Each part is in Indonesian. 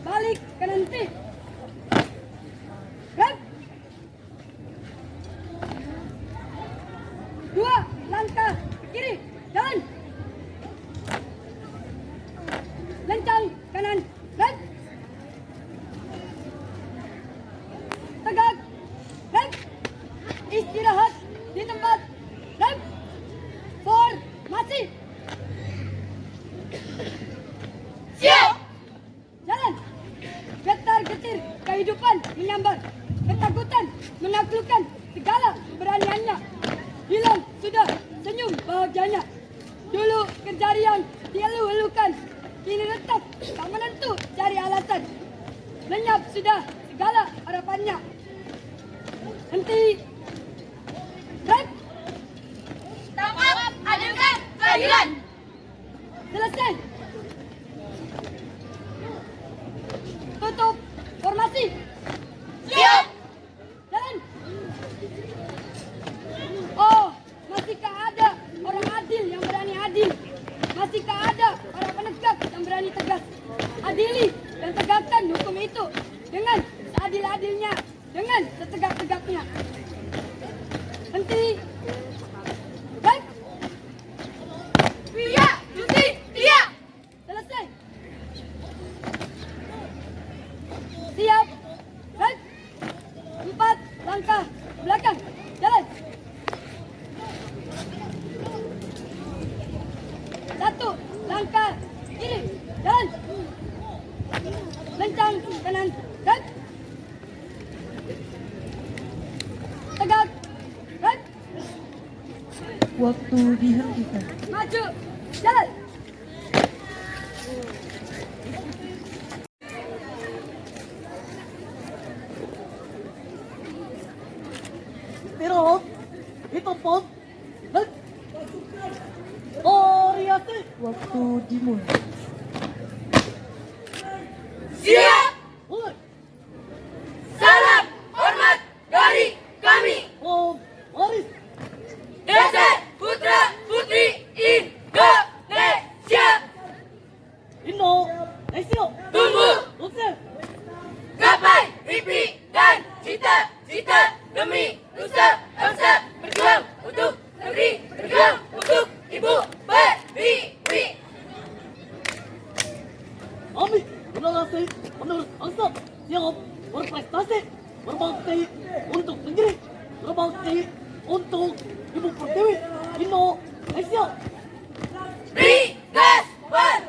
balik kanan tip. Gerak. 2 langkah ke kiri, jalan. Lencang kanan, gerak. Tegak, gerak. Istirahat di tempat, gerak. Formasi. Siap. Jalan. Getar-getir kehidupan menyambar. Ketakutan menaklukkan segala keberaniannya. Hilang sudah senyum bahagianya. Dulu kejar yang dieluh-elukan, kini tetap tak menentu cari alasan. Lenyap sudah segala harapannya. Henti. Break. Tangkap, hadirkan keadilan. Selesai. Tutup formasi. Siap. Jalan. Oh, masihkah ada orang adil yang berani adil? Masihkah ada para penegak yang berani tegas? Adili dan tegakkan hukum itu dengan seadil-adilnya, dengan setegak-tegaknya. Henti. Baik. Pria, cuti, pria. Selesai. Siap. Baik. 4 langkah belakang. Jalan. 1 langkah kiri. Jalan. Lencang kanan. Gerak. Tegak. Gerak. Waktu dihentikan. Maju. Jalan. Istirahat di tempat. Hek. Orientasi. Waktu dimulai. Siap. Mulai. Salam hormat dari kami. Baris. Desa Putra Putri Indonesia. Indonesia. Tumbuh, Sukses. gapai mimpi dan cita-cita demi nusa bangsa. Berjuang untuk negeri, berjuang untuk Ibu Pertiwi. Kami generasi penerus bangsa siap berprestasi, berbakti untuk negeri, berbakti untuk Ibu Pertiwi Indonesia. Rigaswar,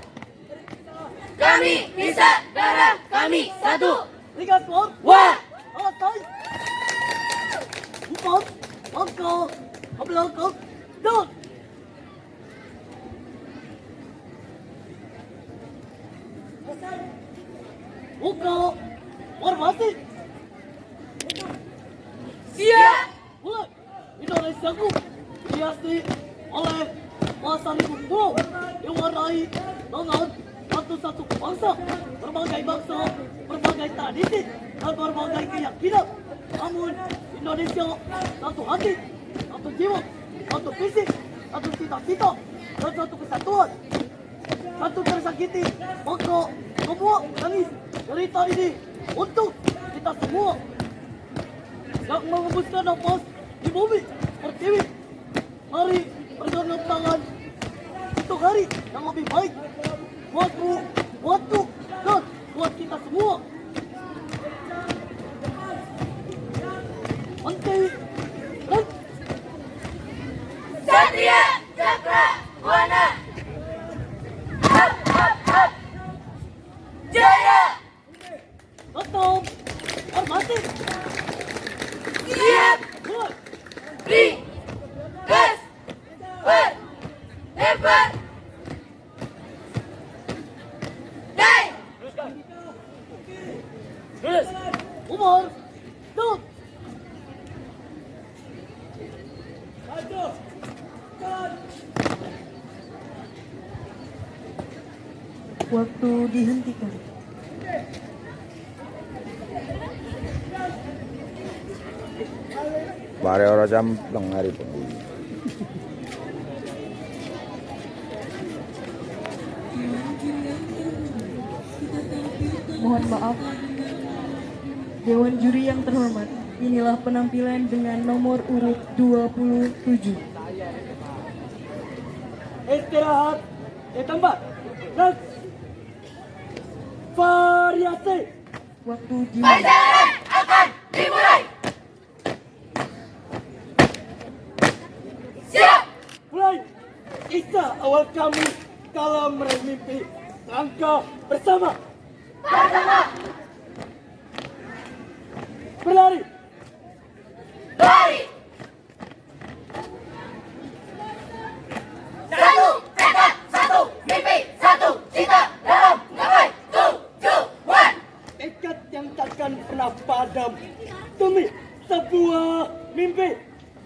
kami bisa, darah kami satu. Liga Sport. Wah, Selesai. 4 langkah ke belakang. Jalan. Buka formasi. siap. Mulai. Indonesiaku dihiasi oleh pasar kumpul diwarnai dengan satu-satu bangsa, berbagai bangsa, berbagai tradisi, dan berbagai keyakinan. Namun Indonesia satu hati, satu jiwa, satu visi, satu cita-cita, dan satu kesatuan. Satu tersakiti, maka semua tangis cerita ini untuk kita semua yang mengembuskan nafas di bumi Pertiwi. Mari bergandeng tangan untuk hari yang lebih baik buatmu, buatku, dan buat kita semua. Henti. Dan Satria Cakra Buana. Hap, hap, hap. Jaya. tetap hormati. Siap. Mulai. Rigaswar, never die. Umar. Stop. Waktu dihentikan. Bare ora jampleng hari pun. Mohon maaf. Dewan juri yang terhormat, inilah penampilan dengan nomor urut 27. Istirahat di tempat. Next. Variasi. Waktu dimulai. Perjalanan akan dimulai. Siap. Mulai. Kisah awal kami dalam meraih mimpi. Langkah bersama. Bersama. Berlari. Lari. Satu tekad, satu mimpi, satu cita dalam menggapai tujuan. Tekad yang takkan pernah padam demi sebuah mimpi.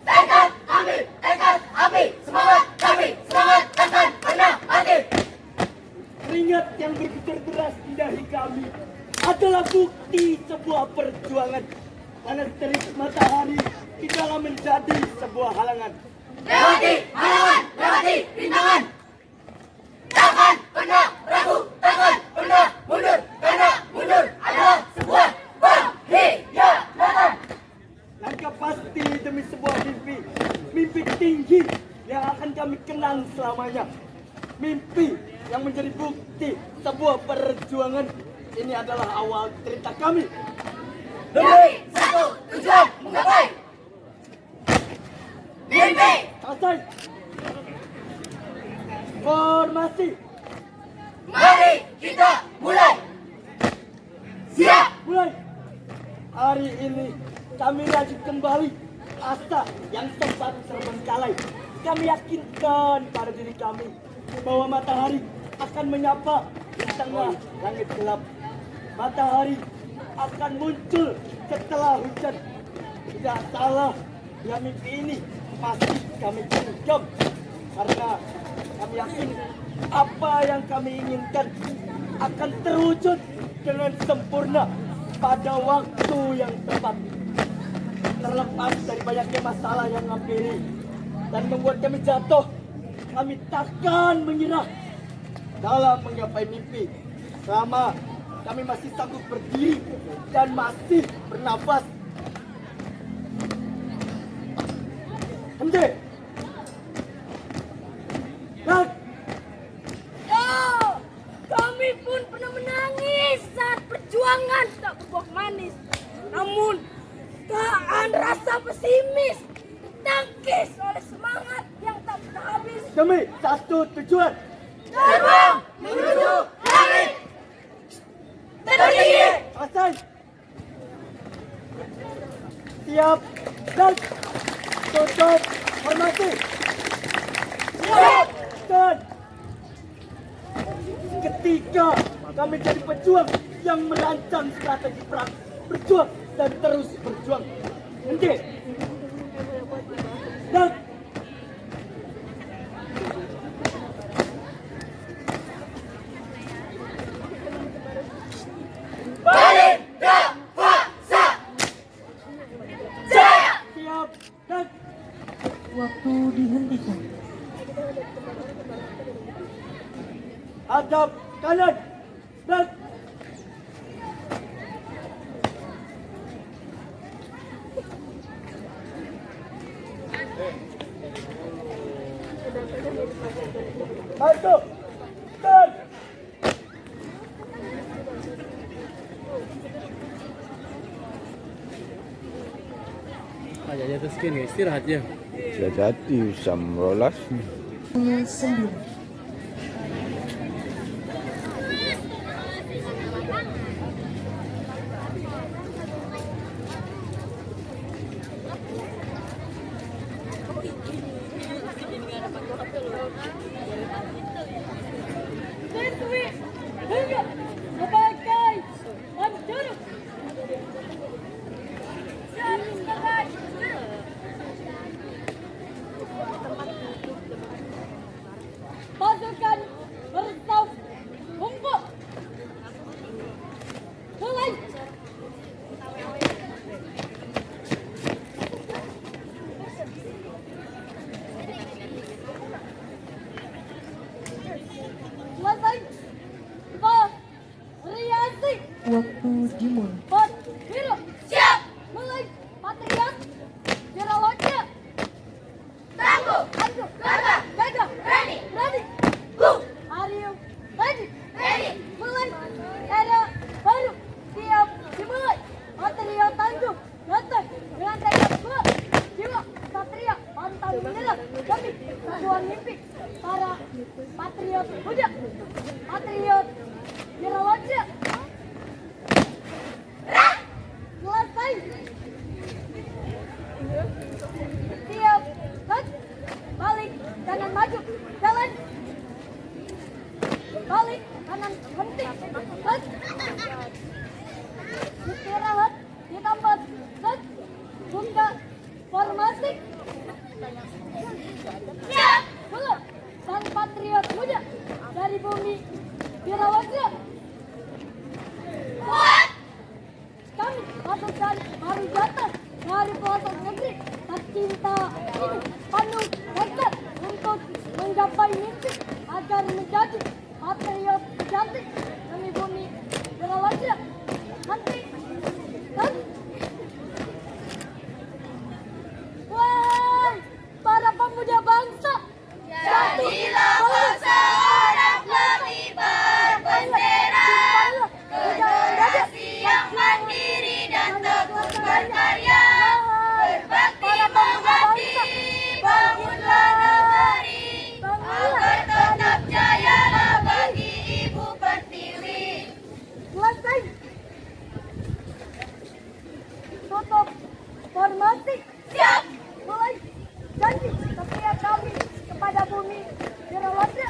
Tekad api, semangat kami, semangat takkan pernah mati. Keringat yang bergetar deras di dahi kami adalah bukti sebuah perjuangan. Panas terik matahari tidaklah menjadi sebuah halangan. Lewati halangan, lewati rintangan. Takkan pernah ragu, takkan pernah mundur, karena mundur adalah sebuah pengkhianatan. Langkah pasti demi sebuah mimpi. Mimpi tinggi yang akan kami kenang selamanya. Mimpi yang menjadi bukti sebuah perjuangan. Ini adalah awal cerita kami. Demi satu tujuan menggapai mimpi. Selesai. Formasi. Mari kita mulai. Siap. Mulai. Hari ini kami rajut kembali asa yang sempat terbengkalai. Kami yakinkan pada diri kami bahwa matahari akan menyapa di tengah langit gelap. Matahari akan muncul setelah hujan. Tidak salah, ya mimpi ini pasti kami genggam. Karena kami yakin apa yang kami inginkan akan terwujud dengan sempurna pada waktu yang tepat. Terlepas dari banyaknya masalah yang menghampiri dan membuat kami jatuh, kami takkan menyerah dalam menggapai mimpi. Selama kami masih sanggup berdiri dan masih bernafas. Henti. Dan Kami pun pernah menangis saat perjuangan tak berbuah manis. Namun, tahan rasa pesimis, tangkis oleh semangat yang tak pernah habis. demi satu tujuan. Terbang menuju langit tertinggi. Selesai. Siap dan tutup formasi. Siap. Dan ketika kami jadi pejuang yang merancang strategi perang, berjuang dan terus berjuang. Henti. Dan Balinda Fasa. Jaya. siap dan Waktu dihentikan. hadap kanan dan satu dan Aja atas kini istirahat ya. Sudah jadi jam 12. 9. Siswi, hingga sebagai penjuru. Sebagai penjuru. Waktu dimulai. Pot, biru. Siap. Mulai. Patriot. Birawatnya. Tangguh. Tangguh. Gagah. Gagah. Berani. Berani. Go. Aryo. Ready. Ready. Mulai. Era baru. Siap. Dimulai. Patriot tangguh. Ganteng. Dengan tekad kuat. Jiwa. Satria. Pantang menyerah. Demi tujuan mimpi. Para patriot muda. Patriot. Birawatnya. Selesai. Siap. Hut. Balik. Kanan maju. Jalan. Balik. Kanan henti. Hut. Istirahat. Di tempat. Hut. Buka. Formasi. Siap. Belum. Sang patriot muda. Dari bumi Birawatnya. Kuat. Kami pasukan baru datang dari pelosok negeri. Tercinta ini penuh tekad untuk menggapai mimpi agar menjadi patriot cantik demi bumi Birawatnya. Nanti dan wah, para pemuda bangsa, Jadilah seorang lebih berbendera. Generasi yang mandiri dan tekun berkarya. Berbakti mengabdi, bangunlah negeri. Agar tetap jaya bagi Ibu Pertiwi. selesai. Tutup formasi. Siap. Mulai. Janji setia kami kepada bumi Birawatnya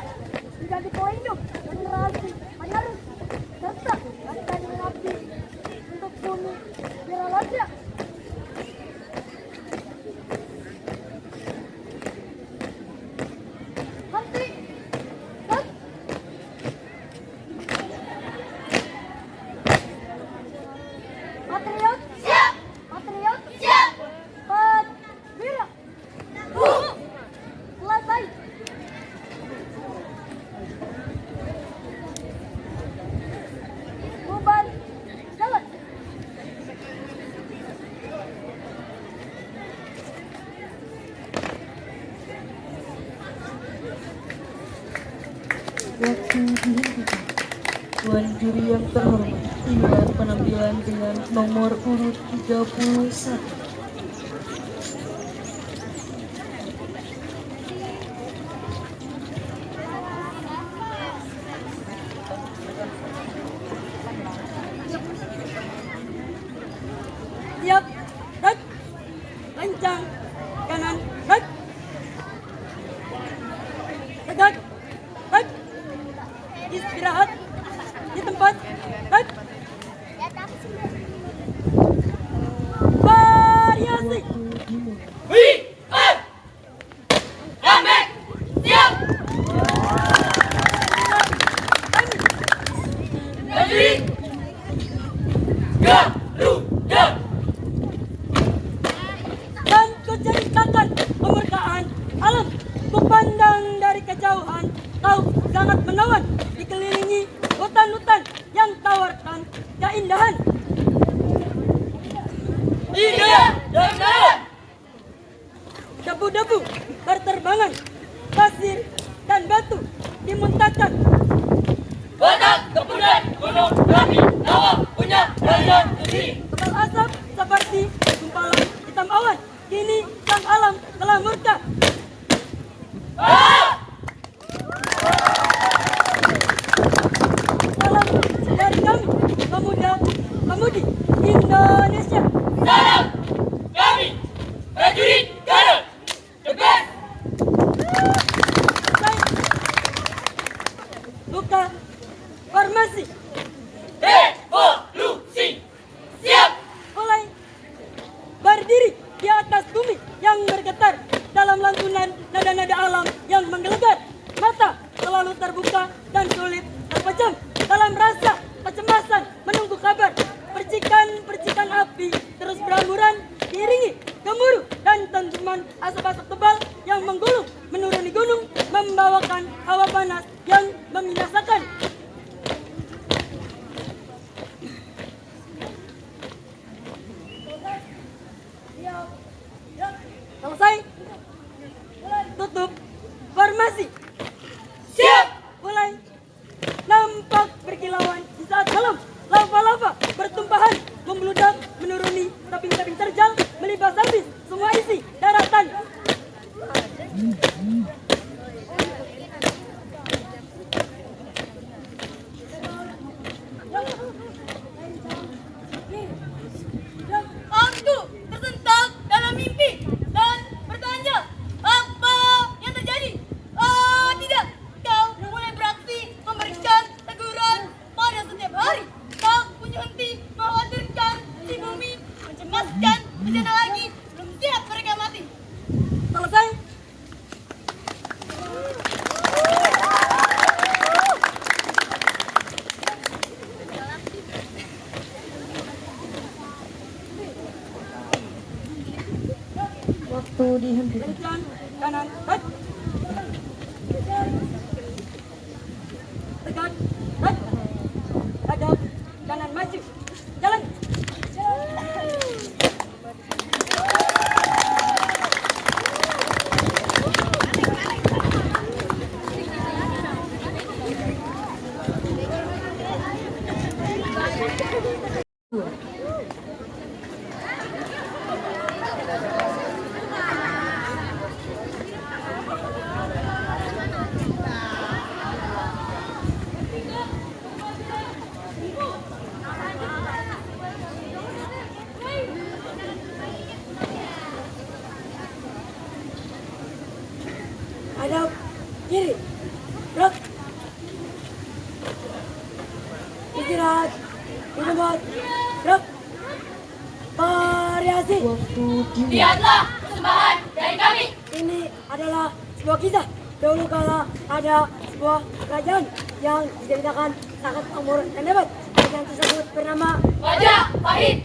menjadi pelindung generasi penerus serta akan mengabdi untuk bumi Birawatnya. Henti. Hut. Patriot. Siap. Patriot. Siap. Pat. Bira. Selesai. Bubar. Jalan. Waktu dihentikan. Tuan juri yang terhormat, inilah penampilan dengan nomor urut 31. Siap. Hut. Kencang. Kanan. Hut. Tegak. Hut. Istirahat. Di tempat. Hut. Variasi. Waktu dimulai. We are Ramek. Siap. Berdiri. Garuda. Dan ku ceritakan kemerdekaan alam. Ku pandang dari kejauhan, kau sangat menawan, dikelilingi hutan-hutan yang tawarkan keindahan. Indah dan menawan. Debu-debu berterbangan, pasir dan batu dimuntahkan. Batak kemudian gunung berapi, Jawa punya daya sendiri. Tebal asap seperti gumpalan hitam awan. Kini sang alam telah murka. Salam dari kami, pemuda-pemudi Indonesia. Salam kami, prajurit Garut, the best. Baik. Buka formasi. Revolusi. Siap. Lava-lava bertumpahan, membludak, menuruni tebing-tebing terjal, melibas habis semua isi daratan. Aku tersentak dalam mimpi dan bertanya, apa yang terjadi? Oh tidak, kau mulai beraksi memberikan teguran pada setiap hari. Kau punya henti mengkhawatirkan si bumi, mencemaskan bencana lagi, belum siap mereka mati. Selesai. Waktu dihentikan. Kencang, kanan, hut. Tegak, hut. Hadap, kanan maju. Jalan. Hadap, kiri. Gerak. Istirahat. Di tempat. Gerak. Variasi. Waktu dimulai. Lihatlah persembahan dari kami. Ini adalah sebuah kisah. Dahulu kala ada sebuah kerajaan yang diceritakan sangat makmur dan hebat. Kerajaan tersebut bernama Majapahit.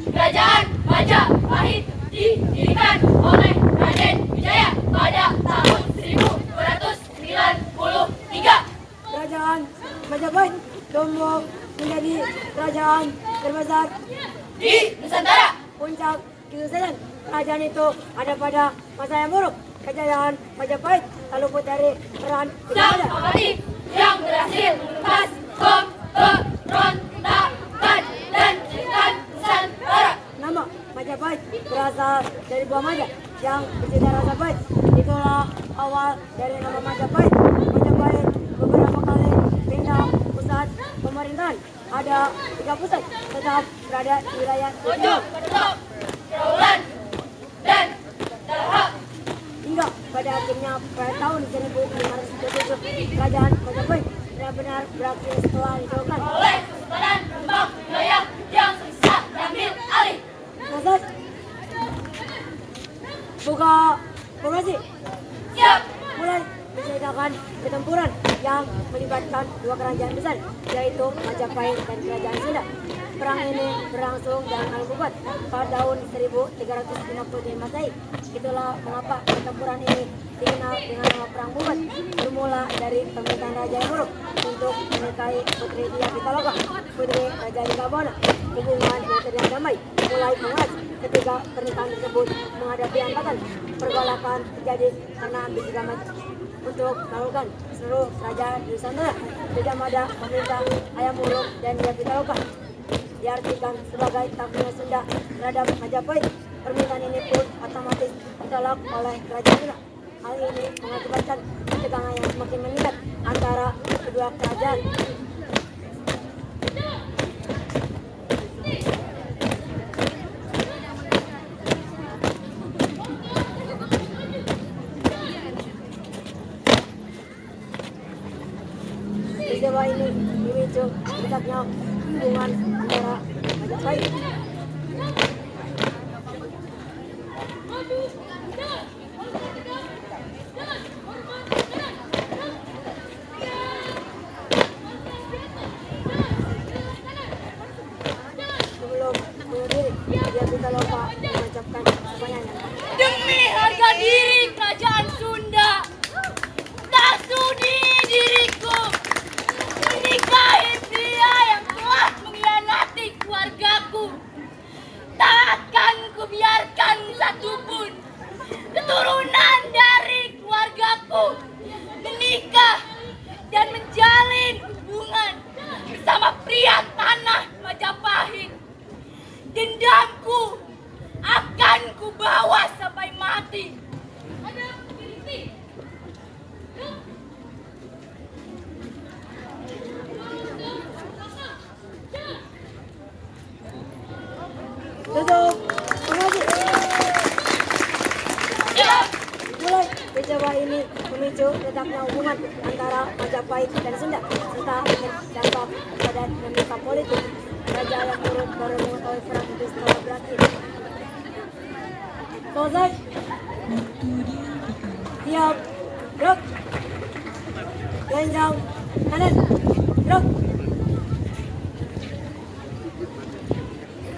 Kerajaan Majapahit didirikan oleh Raden Wijaya pada tahun 1293. Kerajaan Majapahit tumbuh menjadi kerajaan terbesar Di Nusantara. puncak kesuksesan. Kerajaan itu ada pada masa yang buruk. Kejayaan Majapahit tak luput dari peran Sang Gajah. Mapati yang berhasil menumpas pemberontakan dan menjadikan Nusantara. Nama Majapahit berasal dari buah maja yang bercita rasa pahit. Itulah awal dari nama Majapahit. Majapahit beberapa kali pindah pusat pemerintahan. Ada 3 pusat tetap berada di wilayah Ojo, Kedok, Trawulan, dan Dalaha. hingga pada akhirnya pada tahun 1527 kerajaan Majapahit benar-benar berakhir setelah ditaklukkan Oleh Kesultanan Rembang wilayah yang bisa diambil alih. Nasab. Buka formasi. Siap. Mulai menceritakan pertempuran yang melibatkan 2 kerajaan besar, yaitu Majapahit dan Kerajaan Sunda. Perang ini berlangsung dan Alpukat pada tahun 1350 Masehi. Itulah mengapa pertempuran ini dikenal dengan nama Perang Bubat. Bermula dari pemerintahan Raja yang buruk untuk menikahi Putri Dia Pitaloka, Putri Raja Dikabona. Hubungan yang terlihat damai mulai menguat ketika pernikahan tersebut menghadapi hambatan. Pergolakan terjadi karena ambisi Gamat untuk melakukan seluruh kerajaan di Nusantara. Tidak ada pemerintah Hayam Wuruk dan Dia Pitaloka diartikan sebagai takluknya Sunda terhadap Majapahit. Permintaan ini pun otomatis ditolak oleh kerajaan Sunda. Hal ini mengakibatkan ketegangan yang semakin meningkat antara kedua kerajaan. Peristiwa ini memicu dekatnya hubungan antara Majapahit sebelum bunuh diri. Dia Pitaloka mengucapkan pertanyaannya. Demi harga diri kerajaan Sunda, tak sudi diriku menikahi pria yang telah mengkhianati keluargaku. Tak akan kubiarkan satupun keturunan dari keluargaku menikah dan menjalin hubungan bersama pria tanah memicu retaknya hubungan antara Majapahit dan Sunda serta berdampak pada dinamika politik. Raja yang turut baru mengetahui perang itu setelah berakhir. Selesai. Siap. Gerak. Genjang kanan. Gerak.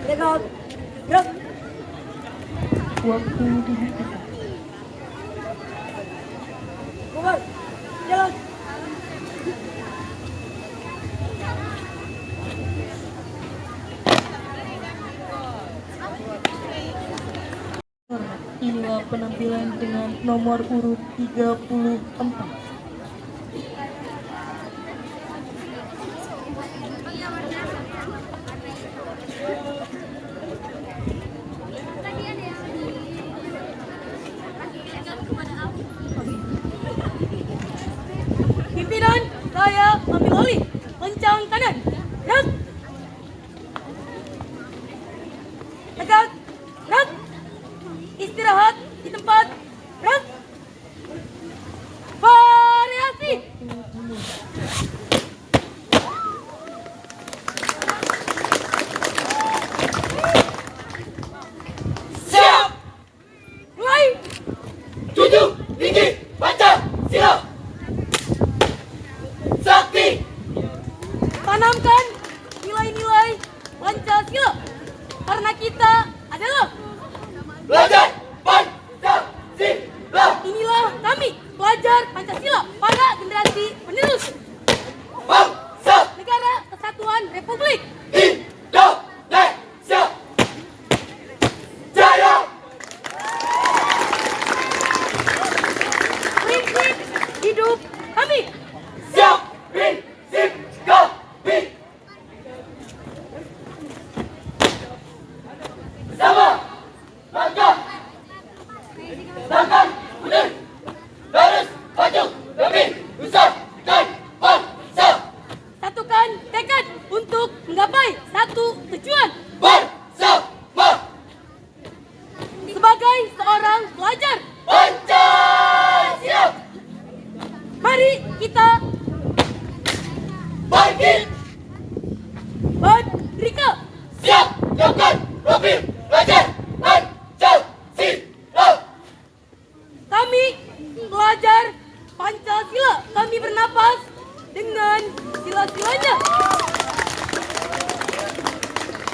Tegak. Gerak. Waktu dihentikan. Bubar. Jalan. Inilah penampilan dengan nomor urut 34. Pimpinan, saya ambil alih. Kencang kanan. Gerak. Tegak. Gerak. Istirahat di tempat. Gerak. Variasi. Siap. Mulai. Junjung tinggi Pancasila. Sakti. Tanamkan nilai-nilai Pancasila. Karena kita adalah. Belajar Pancasila. Inilah kami, pelajar Pancasila, para generasi penerus Bangsa Negara Kesatuan Republik Indonesia Jaya. prinsip hidup kami. Siap prinsip kami. Bersama langkah langkah mundur terus maju demi nusa dan bangsa. Satukan tekad untuk menggapai satu tujuan. Bersama Sebagai seorang pelajar, Pancasila. mari kita Bangkit. berdiri. Siap lakukan profil belajar Pancasila. Kami pelajar Pancasila, kami bernapas dengan sila-silanya.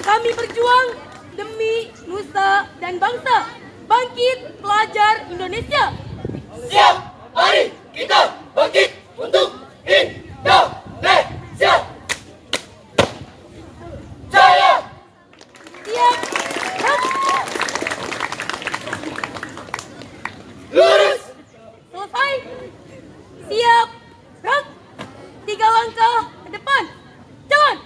Kami berjuang demi nusa dan bangsa. Bangkit pelajar Indonesia. Siap, mari kita bangkit untuk Indonesia Jaya. Siap. Gerak. Lurus. Selesai. Siap. Gerak. 3 langkah ke depan. Jalan.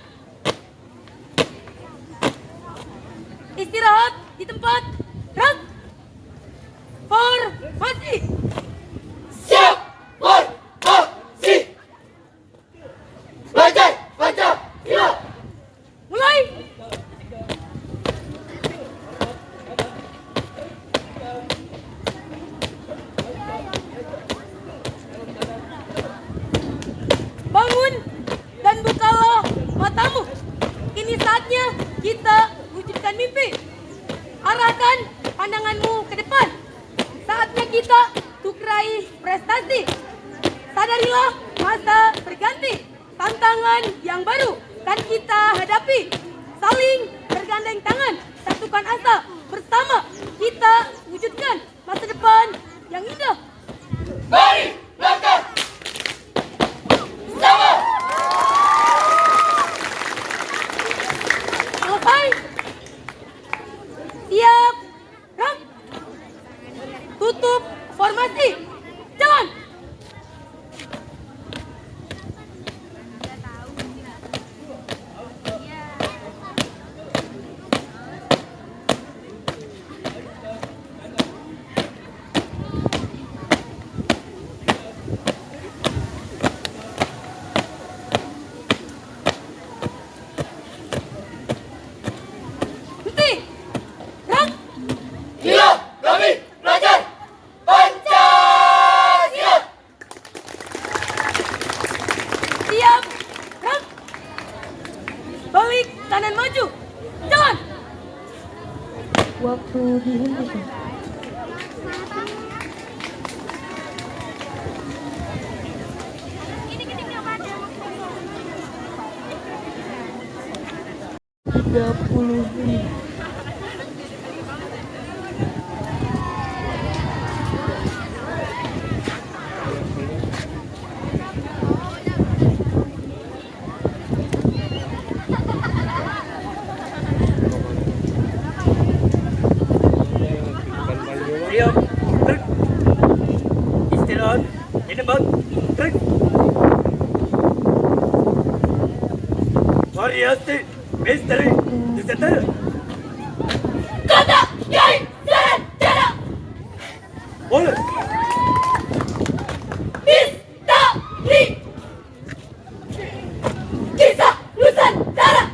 Istirahat di tempat. Gerak. Formasi. Siap, formasi. Belajar Pancasila. Mulai. Bangun dan bukalah matamu. Kini saatnya kita wujudkan mimpi. Arahkan pandanganmu ke depan. Saatnya kita untuk raih prestasi. Sadarilah masa berganti. Tantangan yang baru kan kita hadapi. Saling bergandeng tangan. Satukan asa. Bersama kita wujudkan masa depan yang indah. Mari langkah bersama. Selesai. Siap. Gerak. Tutup formasi. Jalan. Waktu dihentikan. Tiga puluh menit. Siap, truk. Istirahat, tinebak, truk. Variasi, misteri, disetel. Kata Kiai Sarjana Boleh. Misteri Kisah Nusantara.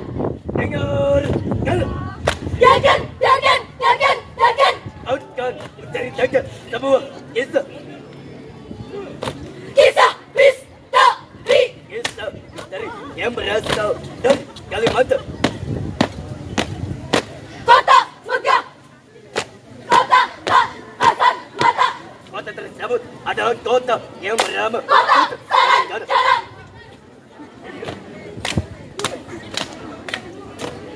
Dengar, kalau Yakin akan menceritakan sebuah kisah. Kisah misteri Kisah misteri yang berasal dari Kalimantan. Kota Megah, Kota tak kasat mata, Kota tersebut adalah kota yang bernama Kota Sarjana.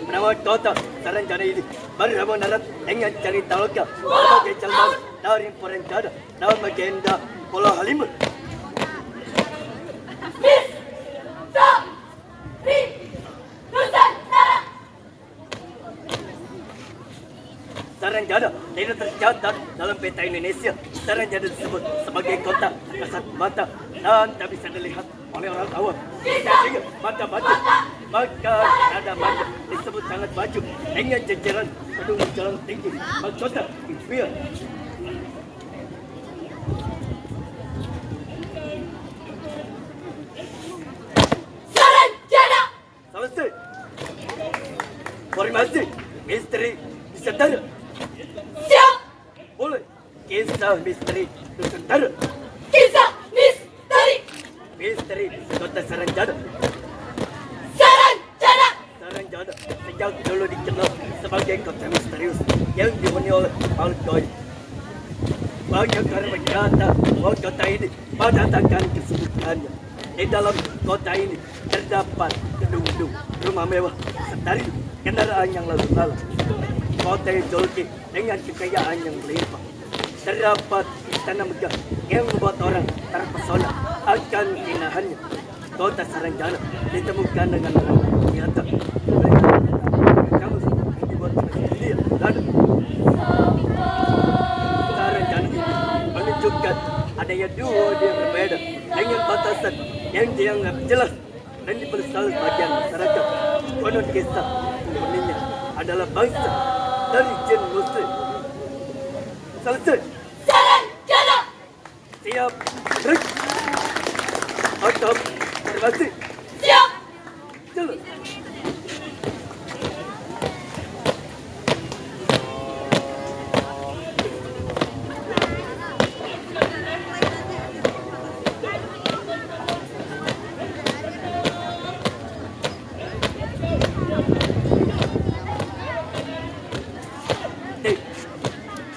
Nama kota Saranjana ini bernama Narat dengan cerita lokal sebagai calon dari perencana nama legenda Pulau Halimah. Misteri Nusantara. Saranjana tidak tercatat dalam peta Indonesia. Saranjana disebut sebagai kota kasat mata dan tak bisa dilihat oleh orang awam. Sehingga mata batu, maka ada batu disebut sangat baju dengan jajaran gedung jalan tinggi mahkota impian. Sarjana. Selesai. Formasi misteri Nusantara. Siap. Boleh. Kisah misteri Nusantara. Kisah misteri Misteri kota Saranjana. Sarjana. Saranjana sejak dulu dikenal sebagai kota misterius yang dihuni oleh makhluk gaib. Banyak orang berkata bahwa kota ini mendatangkan kesulitannya. Di dalam kota ini terdapat gedung-gedung, rumah mewah, serta kendaraan yang lalu lalang. Kota yang jolki dengan kekayaan yang melimpah. Terdapat istana megah yang membuat orang terpesona akan keindahannya. Kota Saranjana ditemukan dengan orang nyata. Kamu dibuat dia dan Saranjana ini menunjukkan adanya dua dia berbeda dengan batasan yang dianggap jelas dan dipersoal bagian masyarakat. Konon kisah penghuninya adalah bangsa dari jin muslim. Selesai. Sarjana. Siap. Break. Atap. Formasi. Siap. Jalan.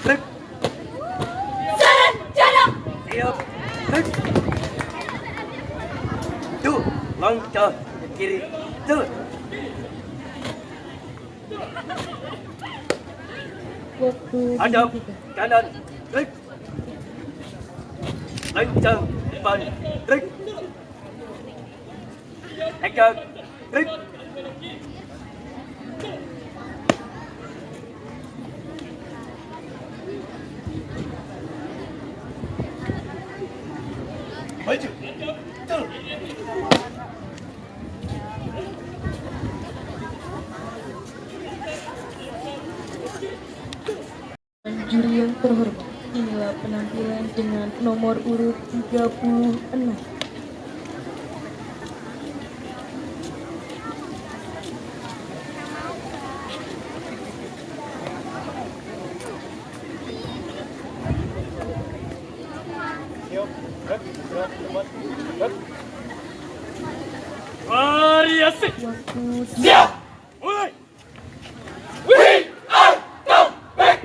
Break. Sarjana. Siap. Break. Dua langkah ke kiri. Jalan. Waktu Hadap dihentikan. kanan. Break. Lancang depan. Break. Tegak. Break. Maju. Jalan. Juri yang terhormat, inilah penampilan dengan nomor urut 36. Variasi. Waktu Siap. Mulai. We are come back.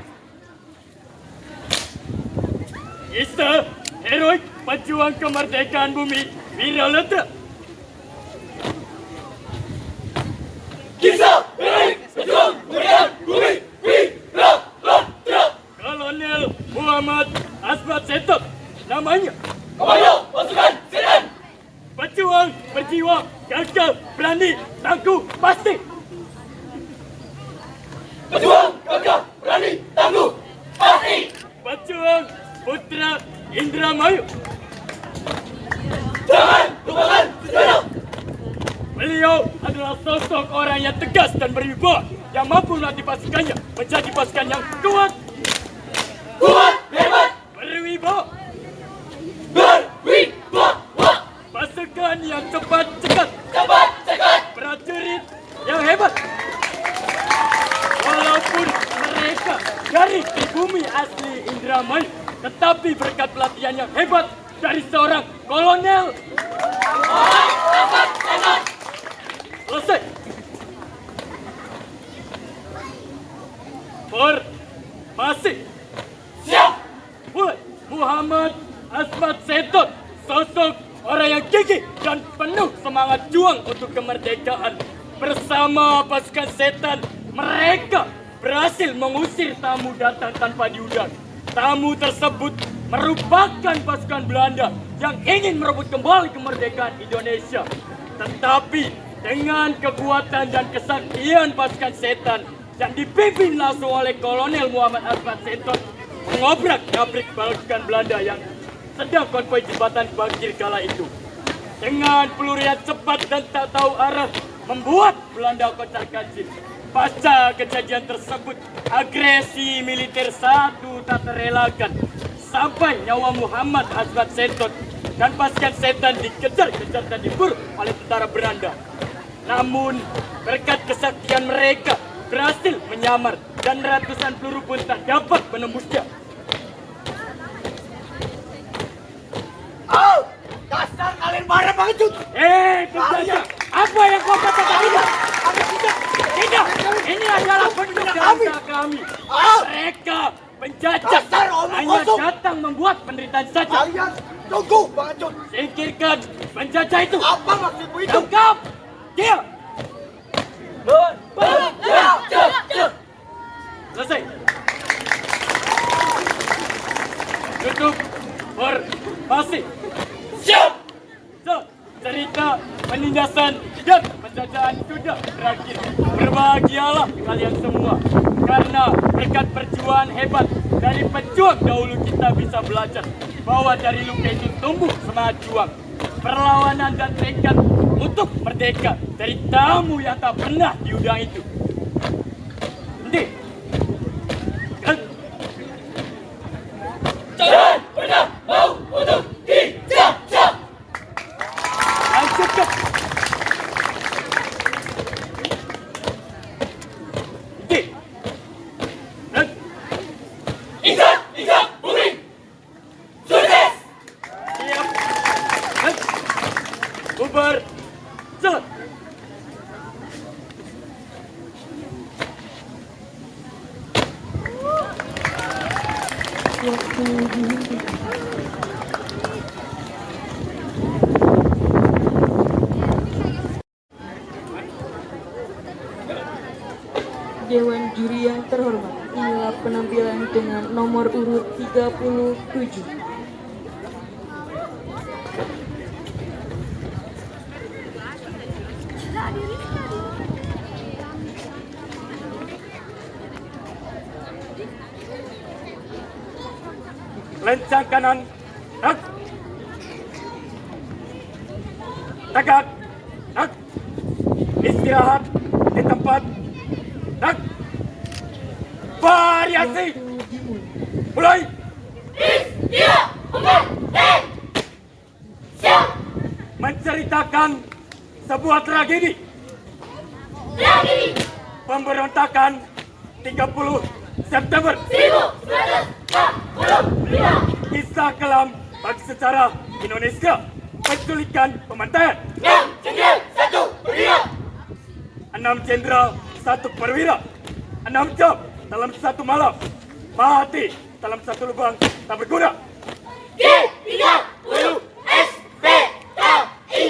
Kisah heroik pejuang kemerdekaan bumi Wiralatra. Kisah heroik pejuang kemerdekaan bumi Wiralatra. Kolonel Muhammad Asmat Setot namanya. Komando pasukan Sedan. Pejuang berjiwa gagah, berani, tangguh, pasti. Pejuang gagah, berani, tangguh, pasti. Pejuang putra Indramayu. Jangan lupakan sejarah. Beliau adalah sosok orang yang tegas dan berwibawa, yang mampu melatih pasukannya menjadi pasukan yang kuat, hebat, berwibawa, pasukan yang cepat, prajurit yang hebat. Walaupun mereka dari bumi asli Indramayu, tetapi berkat pelatihan yang hebat dari seorang kolonel. Selesai. Formasi. Siap. Mulai. Muhammad Asmat Setot, sosok orang yang gigih dan penuh semangat juang untuk kemerdekaan. Bersama pasukan setan, mereka berhasil mengusir tamu datang tanpa diundang. Tamu tersebut merupakan pasukan Belanda yang ingin merebut kembali kemerdekaan Indonesia. Tetapi dengan kekuatan dan kesaktian pasukan setan yang dipimpin langsung oleh Kolonel Muhammad Asmat Setot, mengobrak-abrik pasukan Belanda yang sedang konvoi jembatan Bangkir kala itu. Dengan pelurian cepat dan tak tahu arah, membuat Belanda kocar-kacir. Pasca kejadian tersebut, agresi militer satu tak terelakkan. Sampai nyawa Muhammad Asmat Setot dan pasukan setan dikejar-kejar dan diburu oleh tentara Belanda. Namun, berkat kesaktian mereka berhasil menyamar dan ratusan peluru pun tak dapat menembusnya. Oh, dasar kalian para pengecut! Penjajah! Apa yang kau katakan tidak? Tidak! Ini adalah bentuk bangsa kami. Mereka penjajah hanya datang membuat penderitaan saja. Kalian tunggu, pengecut! Singkirkan penjajah itu. Apa maksudmu itu? Tangkap dia. Selesai. Tutup formasi. Siap. Cerita penindasan dan penjajahan sudah berakhir. Berbahagialah kalian semua, karena berkat perjuangan hebat dari pejuang dahulu kita bisa belajar bahwa dari luka itu tumbuh semangat juang, perlawanan dan tekad untuk merdeka dari tamu yang tak pernah diundang itu. Nanti jangan pernah mau untuk dijajah. Lanjutkan. Ingat, bumi. Sukses. Siap. Bubar. Jalan. Waktu dihentikan. Dewan juri yang terhormat, inilah penampilan dengan nomor urut 37. Lencang kanan. Tegak. Istirahat di tempat. Variasi. Mulai. Menceritakan sebuah tragedi. Pemberontakan 30 September 1945. Kisah kelam bagi sejarah Indonesia. Penculikan pembantaian. 6 jenderal 1 perwira. 6 jenderal 1 perwira. 6 jam dalam 1 malam. Mati dalam 1 lubang tak berguna. G30 SPKI.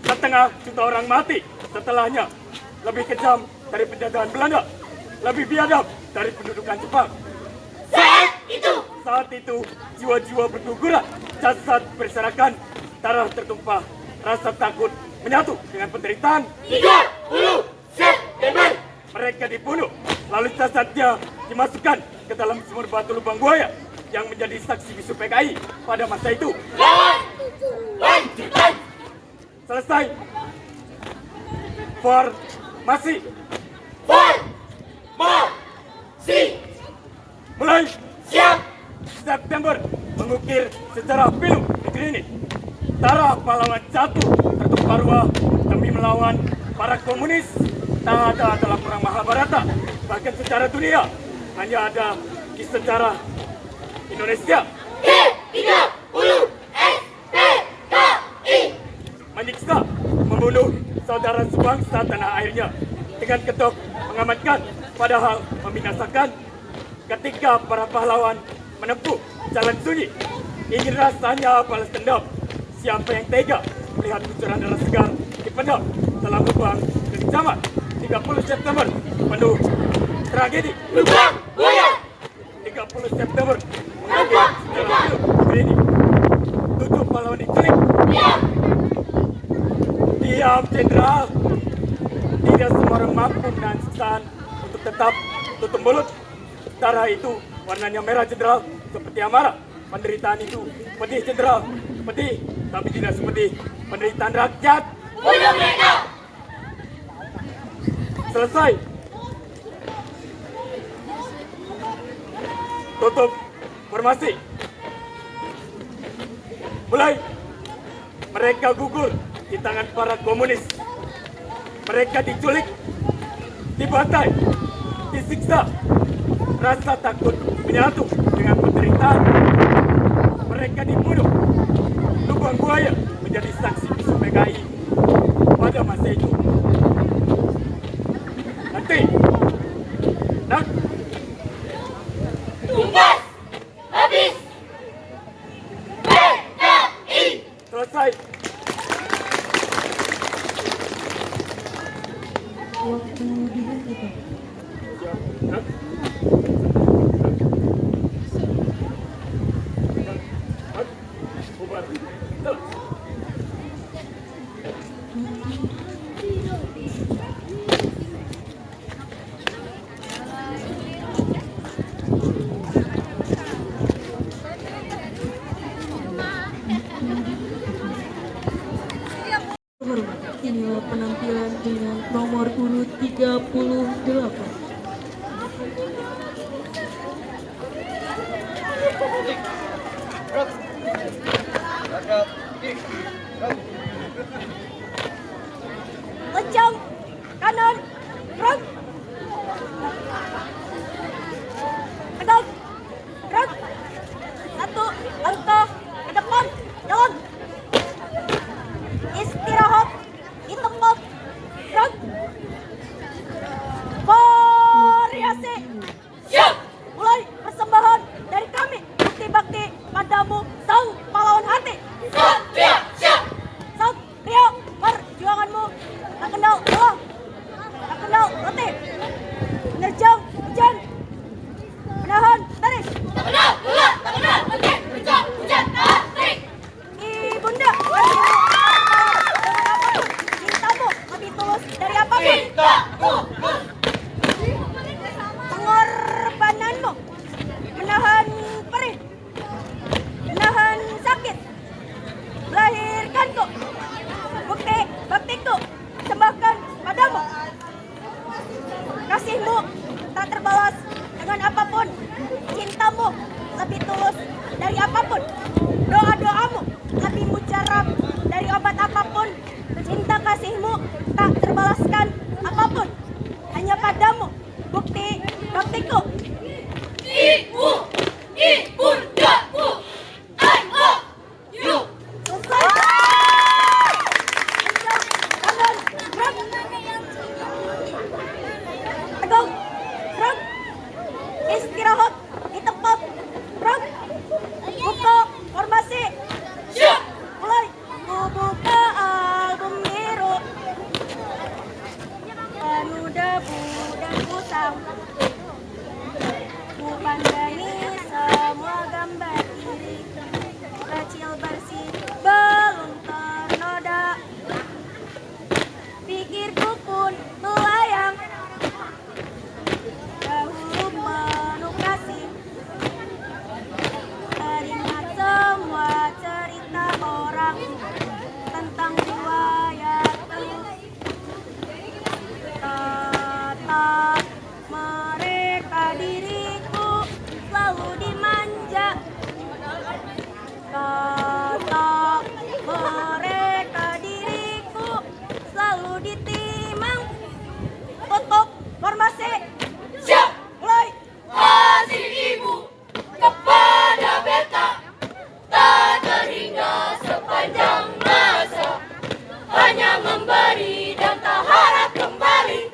Setengah juta orang mati setelahnya. Lebih kejam dari penjajahan Belanda. Lebih biadab dari pendudukan Jepang. Saat itu jiwa-jiwa berguguran, jasad berserakan, darah tertumpah, rasa takut menyatu dengan penderitaan. 30 September. Mereka dibunuh, lalu jasadnya dimasukkan ke dalam sumur batu lubang buaya yang menjadi saksi bisu PKI pada masa itu. Lawan. Lanjutan. Selesai. Formasi. Formasi. Mulai. Siap. September mengukir sejarah pilu negeri ini. Darah pahlawan jatuh tertumpah ruah demi melawan para komunis. Tak ada dalam perang Mahabharata, bahkan secara dunia hanya ada di sejarah Indonesia. G30 SPKI. Menyiksa, membunuh saudara sebangsa tanah airnya dengan kedok mengamankan, padahal membinasakan. Ketika para pahlawan menempuh jalan sunyi, ingin rasanya balas dendam. Siapa yang tega melihat kucuran darah segar dipendam dalam lubang kekejaman? 30 September penuh tragedi. Lubang buaya. 30 September mengukir sejarah pilu negeri ini. Tutup pahlawan diculik. Diam, Jenderal. Tidak semua orang mampu menahan siksaan untuk tetap tutup mulut. Darah itu warnanya merah, Jenderal, seperti amarah. Penderitaan itu pedih, Jenderal, pedih, tapi tidak sepedih penderitaan rakyat. Bunuh mereka. Selesai. Tutup formasi. Mulai. Mereka gugur di tangan para komunis. Mereka diculik, dibantai, disiksa. Rasa takut menyatu dengan penderitaan. Mereka dibunuh. Lubang buaya menjadi saksi bisu PKI pada masa itu. Nanti, Tumbas. Habis. PKI. selesai. Waktu dihentikan. Inilah penampilan dengan nomor urut 38. Kencang, kanan, gerak. Tegak, gerak. Satu langkah ke depan, jalan. Istirahat di tempat, gerak. Variasi. Siap. Mulai persembahan dari kami, bukti-bakti padamu, sang pahlawan hati. Satria. Siap. Satria, perjuanganmu tak kenal lelah, tak kenal letih. Menerjang hujan, menahan terik. Tak kenal lelah, tak kenal letih. Hujan, terik. Ibunda, kasihmu dengan apapun, cintamu lebih tulus dari apapun. Cintaku. Pengorbananmu menahan perih, menahan sakit, melahirkanku. Bukti baktiku sembahkan padamu. Kasihmu tak terbalas dengan apapun, cintamu lebih tulus dari apapun. Doa-doamu lebih mujarab dari obat apapun. Cinta kasihmu tak terbalaskan apapun. Hanya padamu bukti baktiku. Ibu. Ibundaku. I love you. Selesai. Kencang, kanan, gerak. Tegak, gerak. Istirahat di tempat, gerak. Buka orang. Ku pandai semua gambar diri, kecil bersih belum ternoda. Pikirku pun melayang, dahulu penuh kasih. Teringat semua cerita orang tentang buaya telur. Tatap mereka diriku selalu dimanja. Tatap mereka diriku selalu ditimang. Tutup formasi. Siap. Mulai. Kasih ibu kepada beta tak terhingga sepanjang masa, hanya memberi dan tak harap kembali.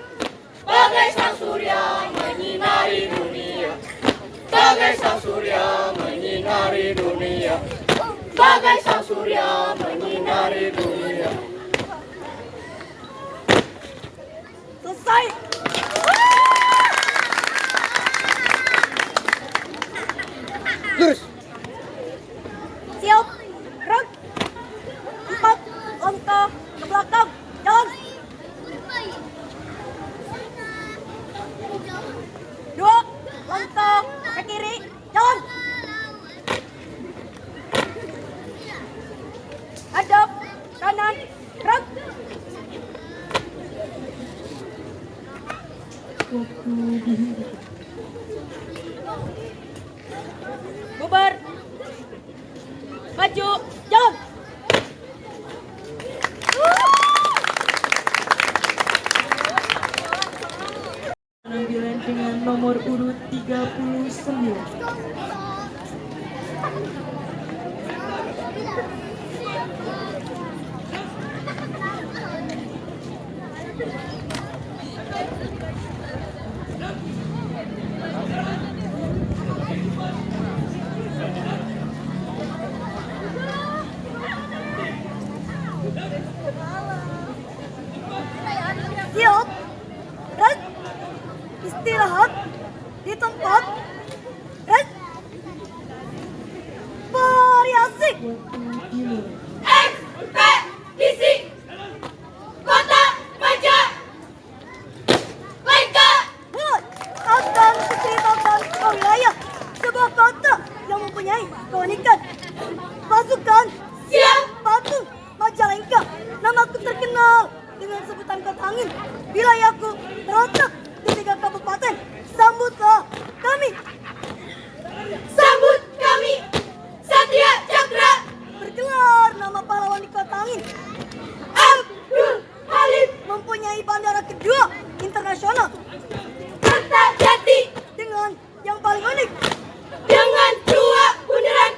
Bagai sang surya menyinari dunia, bagai sang surya menyinari dunia, bagai sang surya menyinari dunia. Selesai. Siap. Gerak. 4 langkah ke belakang. Jalan. 2 langkah ke kiri. Jalan. Hadap kanan. Gerak. Waktu dihentikan. Bubar. Maju. Jalan. Penampilan dengan nomor urut 39. Siap. Dan istirahat di tempat. Dan variasi. Waktu dimulai. Ekspedisi Kota Baja Laika. Mulai. Akan kuceritakan wilayah sebuah kota yang mempunyai keunikan. Pasukan Siap. Patung Majalengka. Namaku terkenal dengan sebutan kota angin. Wilayahku terletak di 3 kabupaten. Sambutlah kami. Sambut kami Satya Cakra Bergelar nama pahlawan di kota angin. Abdul Halim Mempunyai bandara kedua internasional Kertajati dengan yang paling unik. dengan 2 bundaran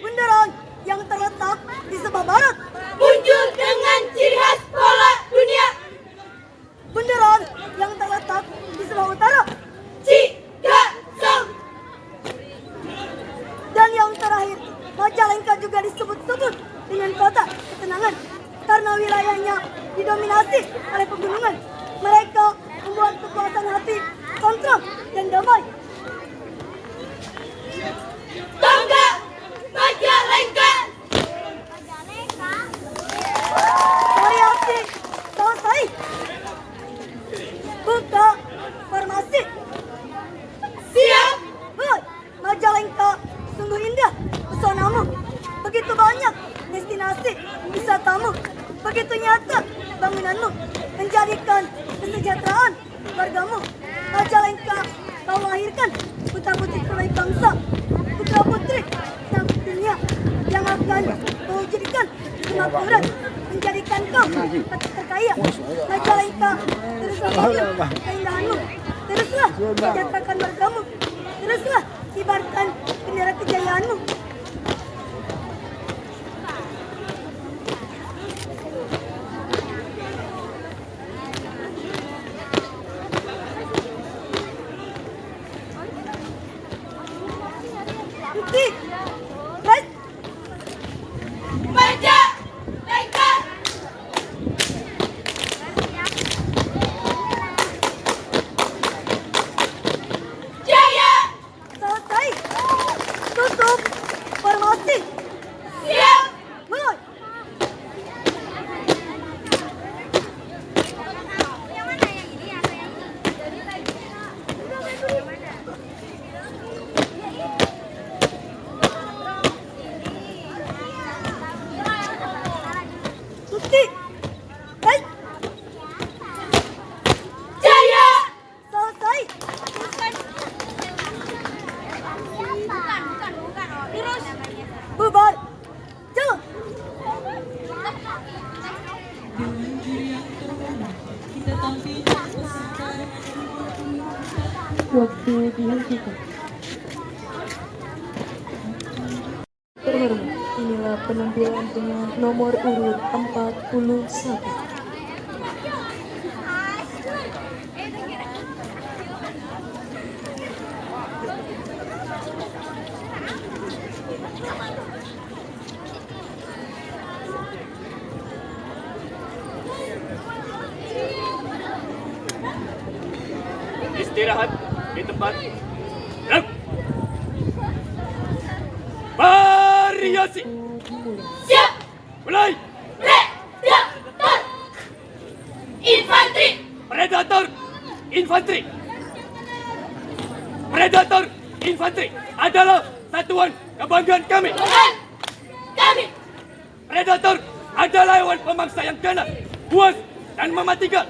Bundaran yang terletak di sebelah barat. muncul dengan ciri khas pola dunia. Bundaran yang terletak di sebelah utara. Cigasong Dan yang terakhir, Majalengka juga disebut-sebut dengan kota ketenangan karena wilayahnya didominasi oleh pegunungan. Mereka membuat kepuasan hati, tentram, dan damai. Bangga Majalengka. Variasi selesai. Buka formasi. Siap. Hai, Majalengka sungguh indah pesonamu. Begitu banyak destinasi wisatamu. Begitu nyata bangunanmu menjadikan kesejahteraan wargamu. Majalengka kau lahirkan putra-putri terbaik bangsa, putra-putri yang dunia yang akan mewujudkan kemakmuran, menjadikan kau terkaya. Majalengka teruslah hidup keindahanmu, teruslah sejahterakan wargamu, teruslah kibarkan bendera kejayaanmu. Bukti, right? Majalengka. Waktu dihentikan. Terhormat, inilah penampilan dengan nomor urut 41. Istirahat di tempat. Gerak. Variasi. Siap. Mulai. Predator. Infanteri. Predator infanteri. Predator infanteri adalah satuan kebanggaan kami. Bukan kami. Predator adalah hewan pemangsa yang ganas, buas, dan mematikan.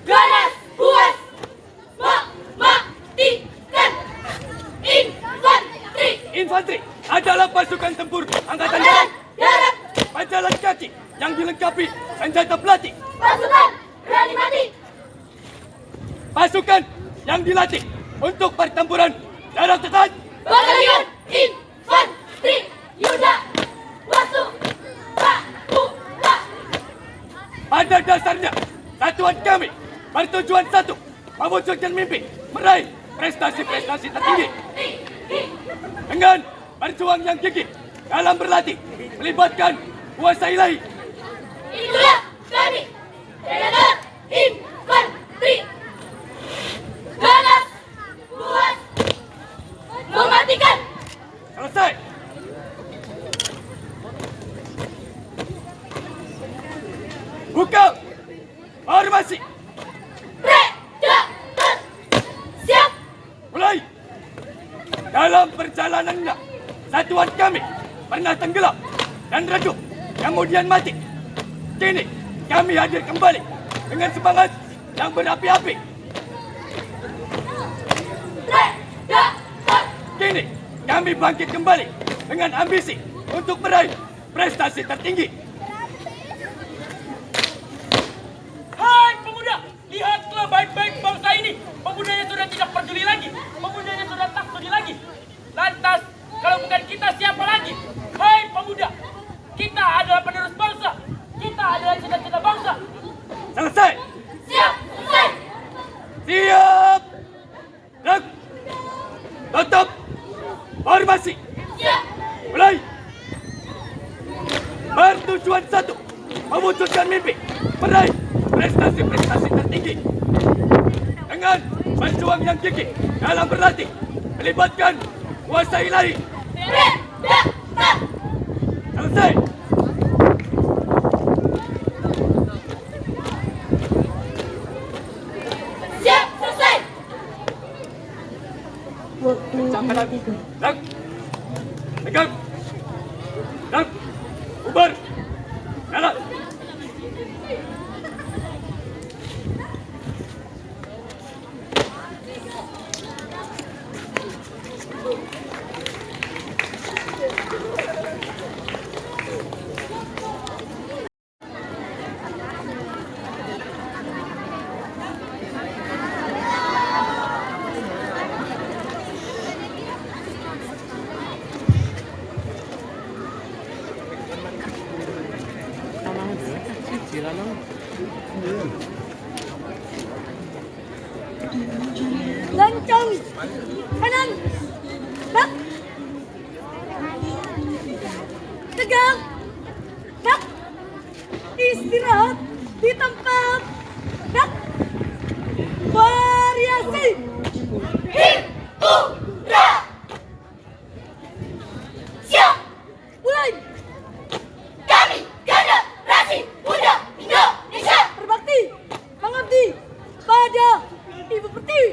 Ganas, buas, mematikan. Infanteri. Infanteri adalah pasukan tempur angkatan Angkatan darat. Pejalan kaki yang dilengkapi senjata pelatih. Pasukan berani mati. Pasukan yang dilatih untuk pertempuran jarak dekat. Batalion Infanteri Yuda Wastu Papua. Pada dasarnya, satuan kami bertujuan satu, mewujudkan mimpi, meraih prestasi-prestasi tertinggi. Dengan berjuang yang gigih dalam berlatih, melibatkan kuasa ilahi. Itulah kami, Predator Infanteri. Ganas, buas, mematikan. Selesai. Buka formasi. Predator. Siap. Mulai. Dalam perjalanannya, satuan kami pernah tenggelam dan redup, kemudian mati. Kini, kami hadir kembali dengan semangat yang berapi-api. Predator. Kini, kami bangkit kembali dengan ambisi untuk meraih prestasi tertinggi. Hai pemuda, lihatlah baik-baik bangsa ini. Pemudanya sudah tidak peduli lagi. Pemudanya sudah tak sudi lagi. Lantas, kalau bukan kita siapa lagi? Hai pemuda, kita adalah penerus bangsa. Kita adalah cita-cita bangsa. Selesai. Siap. Selesai. Siap. Gerak. Tutup. Formasi. Siap. Mulai. Bertujuan satu, mewujudkan mimpi, meraih prestasi-prestasi tertinggi. Dengan berjuang yang gigih dalam berlatih, melibatkan kuasa ilahi. Predator. Selesai. Siap. Selesai. Waktu dihentikan. Gerak. Tegak. Gerak. Bubar. Jalan. Lancang kanan, bak, tegak, bak, istirahat di tempat, bak, variasi, Hipura. Siap. mulai, Kami generasi muda Indonesia. berbakti, mengabdi pada Ibu Pertiwi.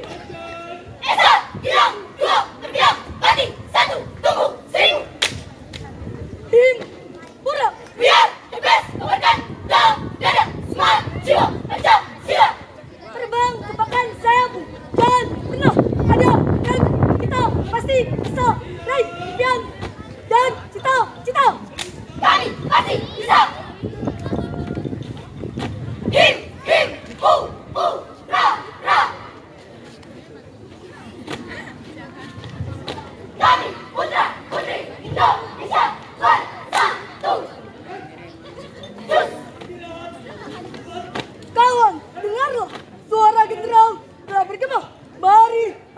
Esa, hilang, dua, terbilang, mati, satu, tumbuh, seribu. Tim Pura. Biar the best, kobarkan, dalam dada.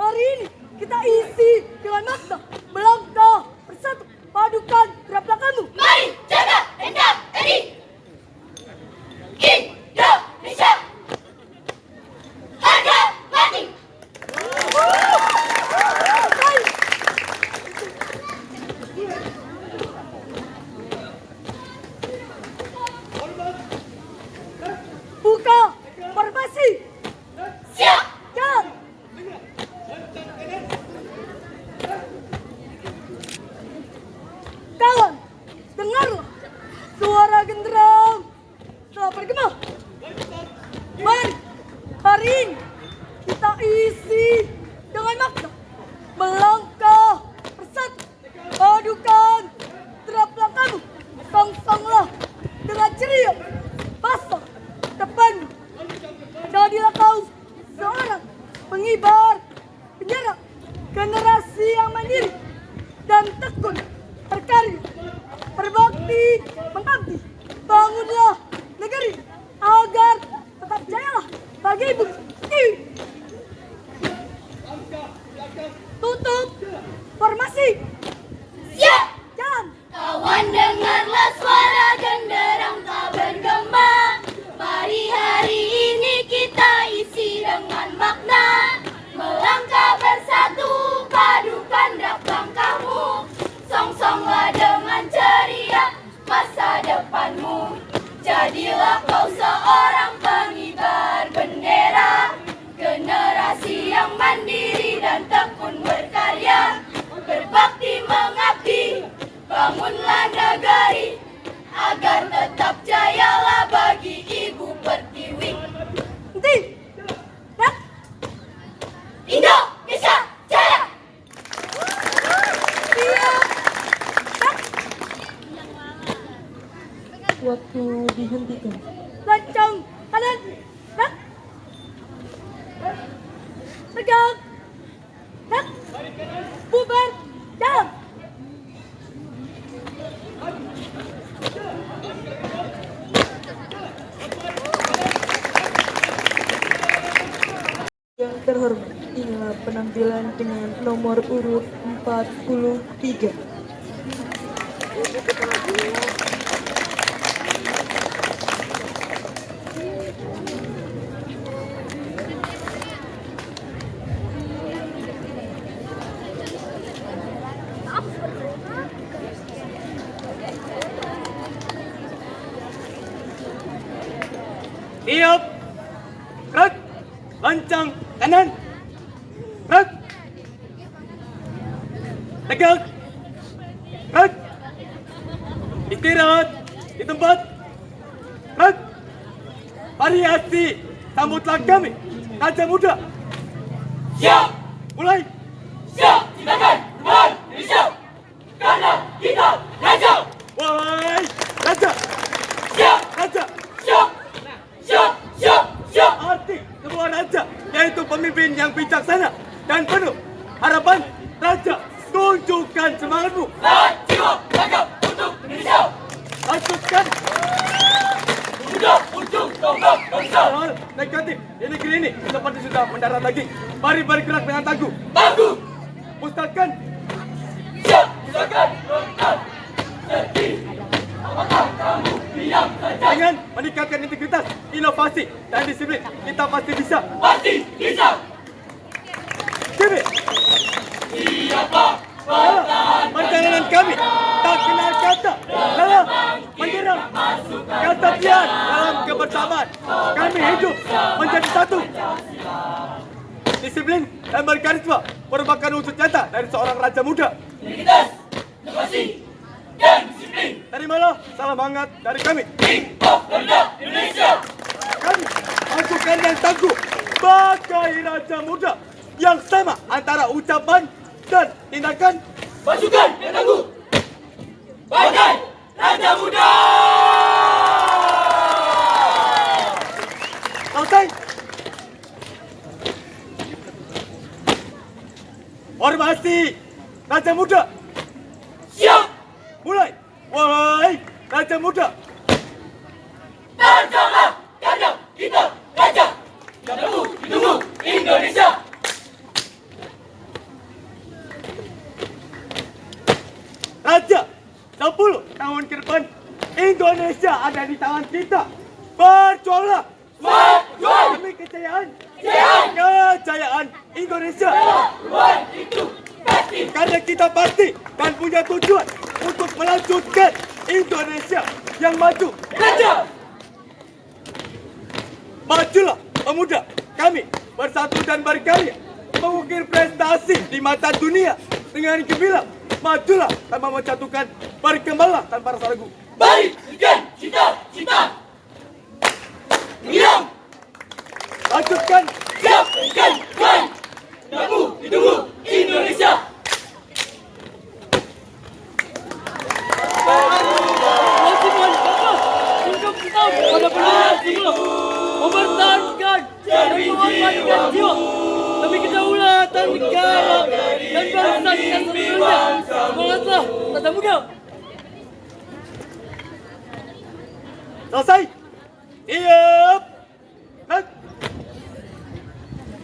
hari ini kita isi dengan makna melangkah bersatu padukan gerak kamu. Mari jaga NKRI Indonesia. Harga mati. Buka formasi. Siap. Jalan. Kawan, dengarlah suara genderang telah bergema. Mari, hari ini kita isi dengan makna melangkah bersatu padukan derap langkahmu. Songsonglah dengan ceria masa depanmu. Jadilah kau seorang pengibar penyerang generasi yang mandiri dan tekun berkarya, berbakti, mengabdi. Bangunlah negeri agar tetap jayalah bagi ibu. Tutup formasi. Siap. Jalan. Kawan, dengarlah suara genderang tak bergema. Mari hari ini kita isi dengan makna melangkah bersatu padukan rak langkahmu. Songsonglah dengan ceria masa depanmu. Jadilah kau seorang pengibar bendera, generasi yang mandiri dan tekun berkarya, berbakti mengabdi. Bangunlah negeri agar tetap jayalah bagi Ibu Pertiwi. Henti. Rak. Indonesia Jaya. Siap. Rak. Waktu dihentikan. Lancang kanan. Rak. Tegak. Rak. Bubar. Jalan. Yang terhormat, inilah penampilan dengan nomor urut 43. Siap. Gerak. Lancang kanan. Gerak. Tegak. Gerak. Istirahat di tempat. Gerak. Variasi. Sambutlah kami, Raja Muda. Siap. Mulai. Siap. Silakan. Perubahan Indonesia. Karena kita raja. Wahai Raja. Siap. Raja. Siap. Siap. Siap. Siap. Arti sebuah raja yaitu pemimpin yang bijaksana dan penuh harapan. Raja, tunjukkan semangatmu. Dan jiwa tanggap untuk Indonesia. Lanjutkan. Muda untuk tonggak bangsa. Hal negatif di negeri ini seperti sudah mendarat lagi. Mari bergerak dengan tangguh. Tangguh. Musnahkan. Siap. Silakan. Bergerak. Sedih. Apakah kamu diam saja? Dengan meningkatkan integritas, inovasi, dan disiplin, kita pasti bisa. Pasti bisa. Kimi, Siapa? dalam perjalanan kami tak kenal kata dalam menyerang kesetiaan dalam kebersamaan. Kami hidup menjadi satu. Disiplin dan berkarisma merupakan wujud nyata dari seorang raja muda. Integritas, inovasi, dan disiplin. Terimalah salam hangat dari kami. King of Garuda Indonesia. Kami pasukan yang tangguh bagai raja muda yang sama antara ucapan dan tindakan. Pasukan yang tangguh bagai raja muda. Selesai. Hormati raja muda. Siap. Mulai. Wahai raja muda. Tajamlah karena kita raja. Yang ditunggu Indonesia. ke depan, Indonesia ada di tangan kita. Berjuanglah. Demi kejayaan. Kejayaan Indonesia. Karena kita pasti dan punya tujuan untuk melanjutkan Indonesia yang maju. Majulah pemuda, kami bersatu dan berkarya mengukir prestasi di mata dunia dengan gemilang. Majulah tanpa menjatuhkan, berkembanglah tanpa rasa ragu. Balikan cita-cita. Diam. Lanjutkan. Siapkan fly. Kamu ditunggu Indonesia. Untuk kita pada penantian mempertahankan dan mengorbankan jiwa demi kedaulatan negara dan bangsa kita seluruhnya. Semangatlah, Tata Muda. Selesai. Siap. Nak.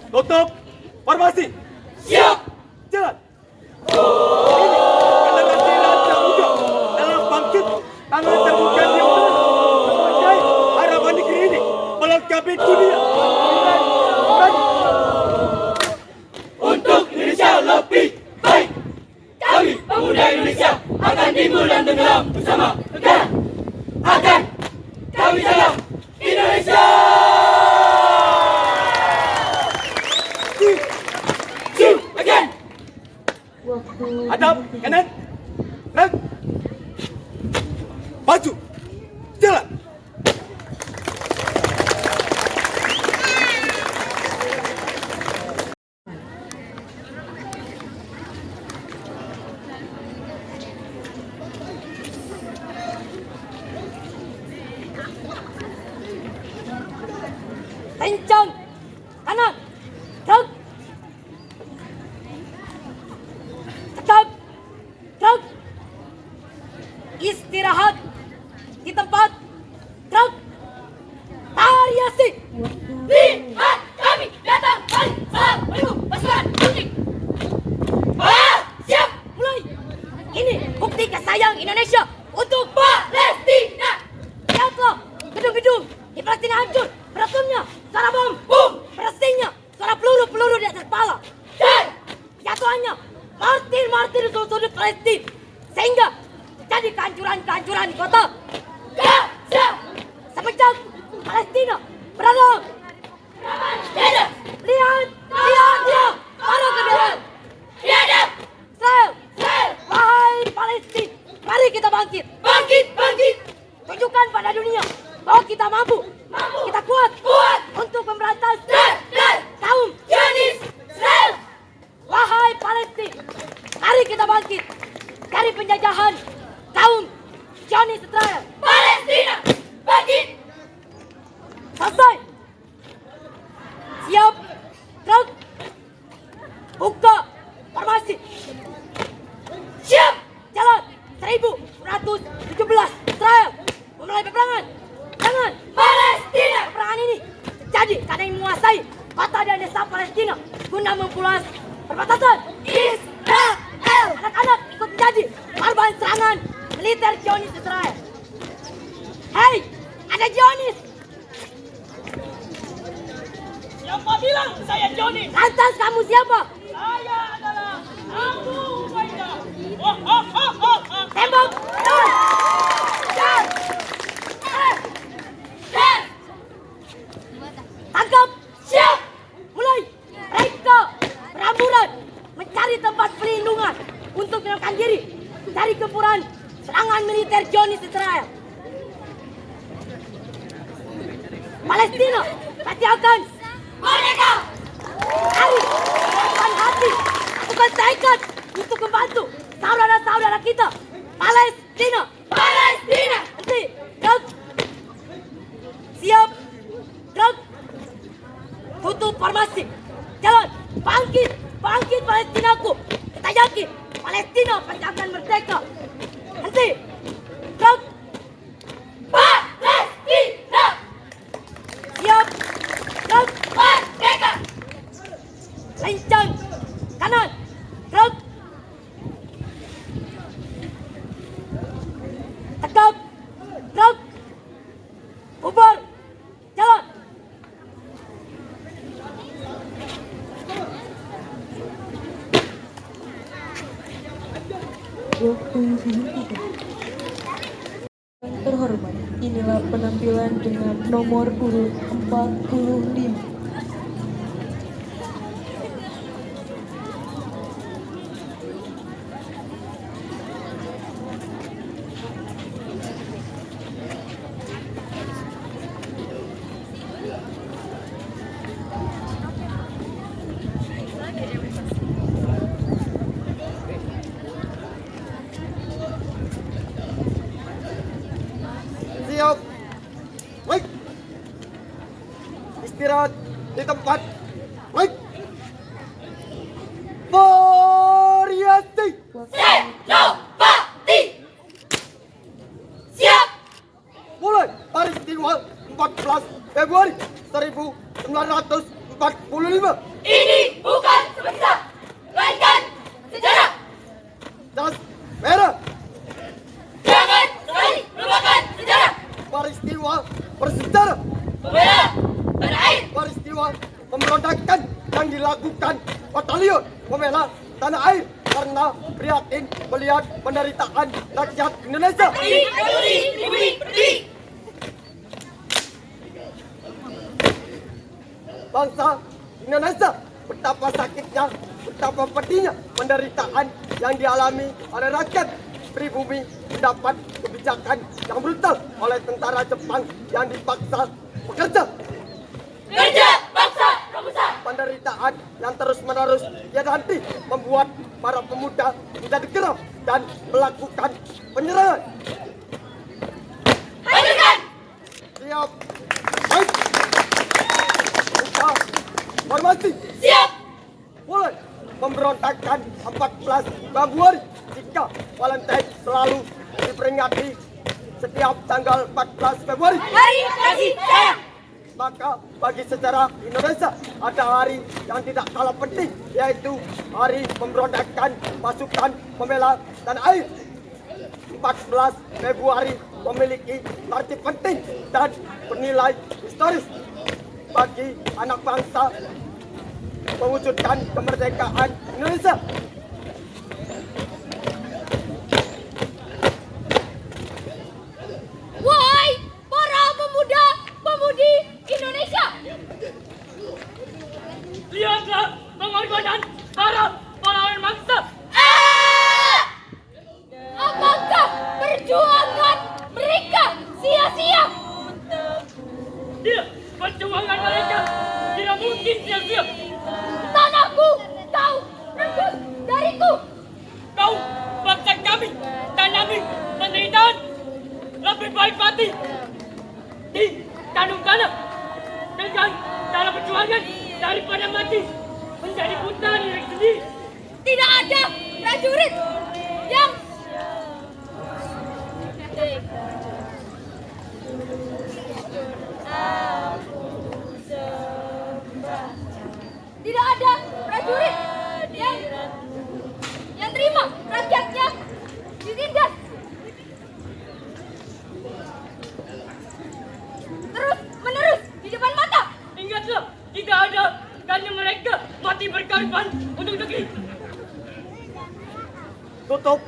Tutup. Formasi. Siap. Jalan. Ini adalah silat terbuka dalam bangkit tangan terbuka yang benar sebagai harapan negeri ini melengkapi dunia. Untuk Indonesia lebih baik. Kami pemuda Indonesia akan timbul dan tenggelam bersama negara. Akan kami sayang Indonesia. Shoot again. Hadap kanan. Nak. Maju. Jalan. Kencang. Kanan. Gerak. Tetap. Gerak. Istirahat di tempat. Gerak. Variasi. Lihat kami datang balik. Assalamualaikum pasukan kunci. Siap. Mulai. Ini bukti kesayang Indonesia untuk Palestina. Lihatlah gedung-gedung di Palestina hancur. Beratungnya suara bom. Boom. Berasingnya suara peluru-peluru di atas kepala. Dan Jatuhannya martir-martir di seluruh sudut Palestina. Sehingga terjadi kehancuran-kehancuran di kota. siap. Semenjak Palestina berada. Tidak. Lihat. Para kebenaran. Tidak. Israel. Wahai Palestina, mari kita bangkit. Bangkit. Tunjukkan pada dunia bahwa kita mampu. Kita kuat. Untuk memberantas kaum Zionis. Israel. Wahai Palestina, mari kita bangkit dari penjajahan kaum Zionis Israel. Palestina. Bangkit. Selesai. Siap. Gerak. Buka formasi. Siap. Jalan 1117 Israel memulai peperangan. Jangan Palestina. peperangan ini terjadi karena yang menguasai kota dan desa Palestina guna memperluas perbatasan. Israel. Anak-anak ikut menjadi korban serangan militer Zionis Israel. Hei, ada Zionis. Siapa bilang saya Johnny? Lantas kamu siapa? Saya adalah Abu Ubaidah. Tembak. Tangkap. Siap. Mulai. Mereka beramburan mencari tempat perlindungan untuk menyelamatkan diri dari gempuran serangan militer Zionis Israel. Palestina pasti akan Merdeka. hari bukan hati, bukan tekad untuk membantu saudara-saudara kita Palestina. Henti. Gerak. Siap. Gerak. Tutup formasi. Jalan. Bangkit Palestinaku. Kita yakin Palestina pasti akan merdeka. Henti. Gerak. Palestina. Siap. Gerak. Merdeka. Kencang. Kanan. Gerak. Tegak. Waktu dihentikan. Yang terhormat, inilah penampilan dengan nomor urut 45. Siap. Baik. Istirahat di tempat. Baik. Variasi. Senopati. Siap. Mulai peristiwa 14 Februari 1945. Ini bukan sebentar, melainkan sejarah. Das merah. Jangan sekali melupakan sejarah. Peristiwa bersejarah. Membela tanah air. Peristiwa pemberontakan yang dilakukan batalion pembela tanah air karena prihatin melihat penderitaan rakyat Indonesia. Berdiri. Bangsa Indonesia betapa sakitnya, betapa pedihnya penderitaan yang dialami oleh rakyat pribumi mendapat kebijakan yang brutal oleh tentara Jepang yang dipaksa bekerja. Kerja bangsa Romusa. Penderitaan yang terus-menerus tiada henti membuat para pemuda menjadi geram dan melakukan penyerangan. Hadirkan. Siap. Baik. Buka formasi. Siap. Mulai pemberontakan 14 Februari. Jika Valentine selalu diperingati setiap tanggal 14 Februari, Hari kasih sayang. maka bagi sejarah Indonesia ada hari yang tidak kalah penting, yaitu hari pemberontakan pasukan pembela tanah air. 14 Februari memiliki arti penting dan bernilai historis bagi anak bangsa mewujudkan kemerdekaan Indonesia. Wahai para pemuda-pemudi Indonesia. Lihatlah pengorbanan para pahlawan bangsa. Apakah perjuangan mereka sia-sia? Tidak, perjuangan mereka tidak mungkin sia-sia. Tanahku, kau rebut dariku. Kau bangsa kami, tanami penderitaan. Lebih baik mati di kandung tanah dengan cara perjuangan daripada mati menjadi buta diri sendiri. Tidak ada prajurit yang tidak ada prajurit yang terima rakyatnya ditindas. Terus menerus di depan mata. Ingatlah, tidak ada karena mereka mati berkorban untuk negeri. Tutup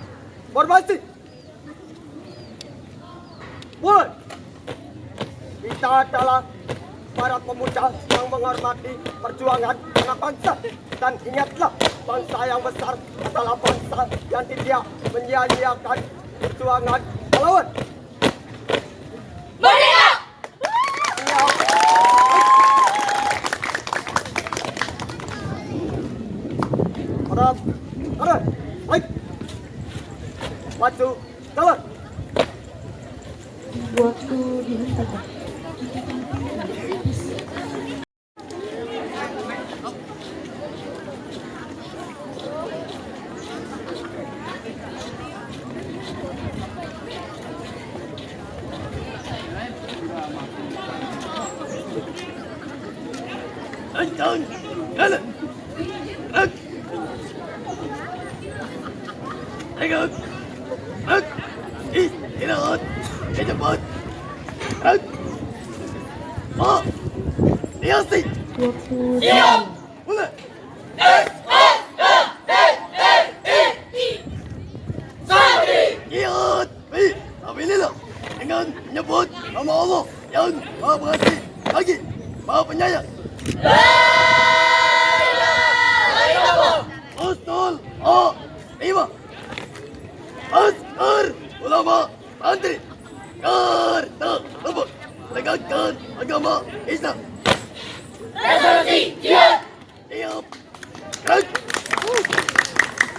formasi. Mulai. Kita adalah para pemuda yang menghormati perjuangan anak bangsa. Dan ingatlah, bangsa yang besar adalah bangsa yang tidak menyia-nyiakan perjuangan pahlawan. Merdeka! Siap. Harap. Baik. Maju. Jalan. Waktu dihentikan. Jalan. Jalan. Gerak. Gerak. Gerak. Istirahat. Cepat. Gerak. Oh. Lihat. Waktu Siap. Mulai. S-A-N-T-E-I. Santri, Karta Lubuk, tegakkan agama Islam. Resolusi jihad. Siap, gerak.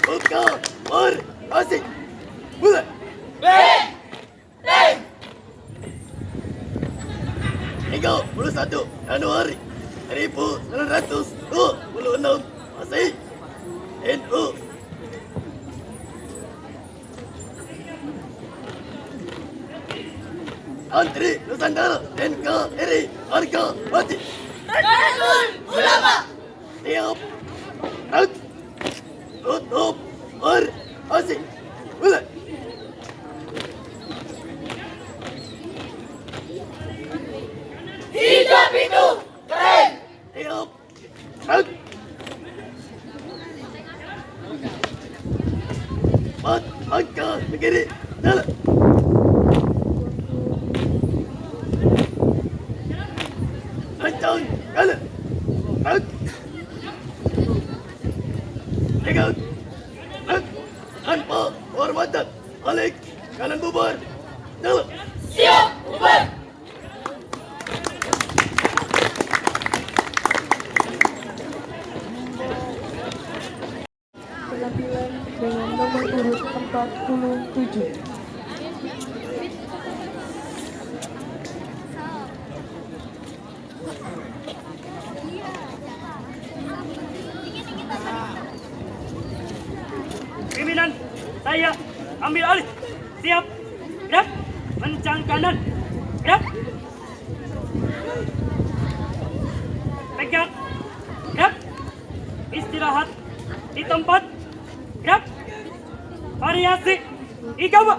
Buka formasi. Mulai. Bang. 31 Januari 1926 Masehi. NU. Santri Nusantara NKRI harga mati. Nahdlatul Ulama. Siap, gerak. Tutup formasi. Mulai. Hijab itu keren. Siap, gerak. Empat langkah ke kiri, jalan. Kencang, kanan. Gerak. Tegak. Gerak. Tanpa hormatan. Balik. Kanan bubar. Jalan. Siap, bubar. Penampilan dengan nomor urut 47. Pimpinan, saya ambil alih. Siap, gerak. Kencang kanan, gerak. Tegak, gerak. Istirahat di tempat, gerak. Variasi, Igawa.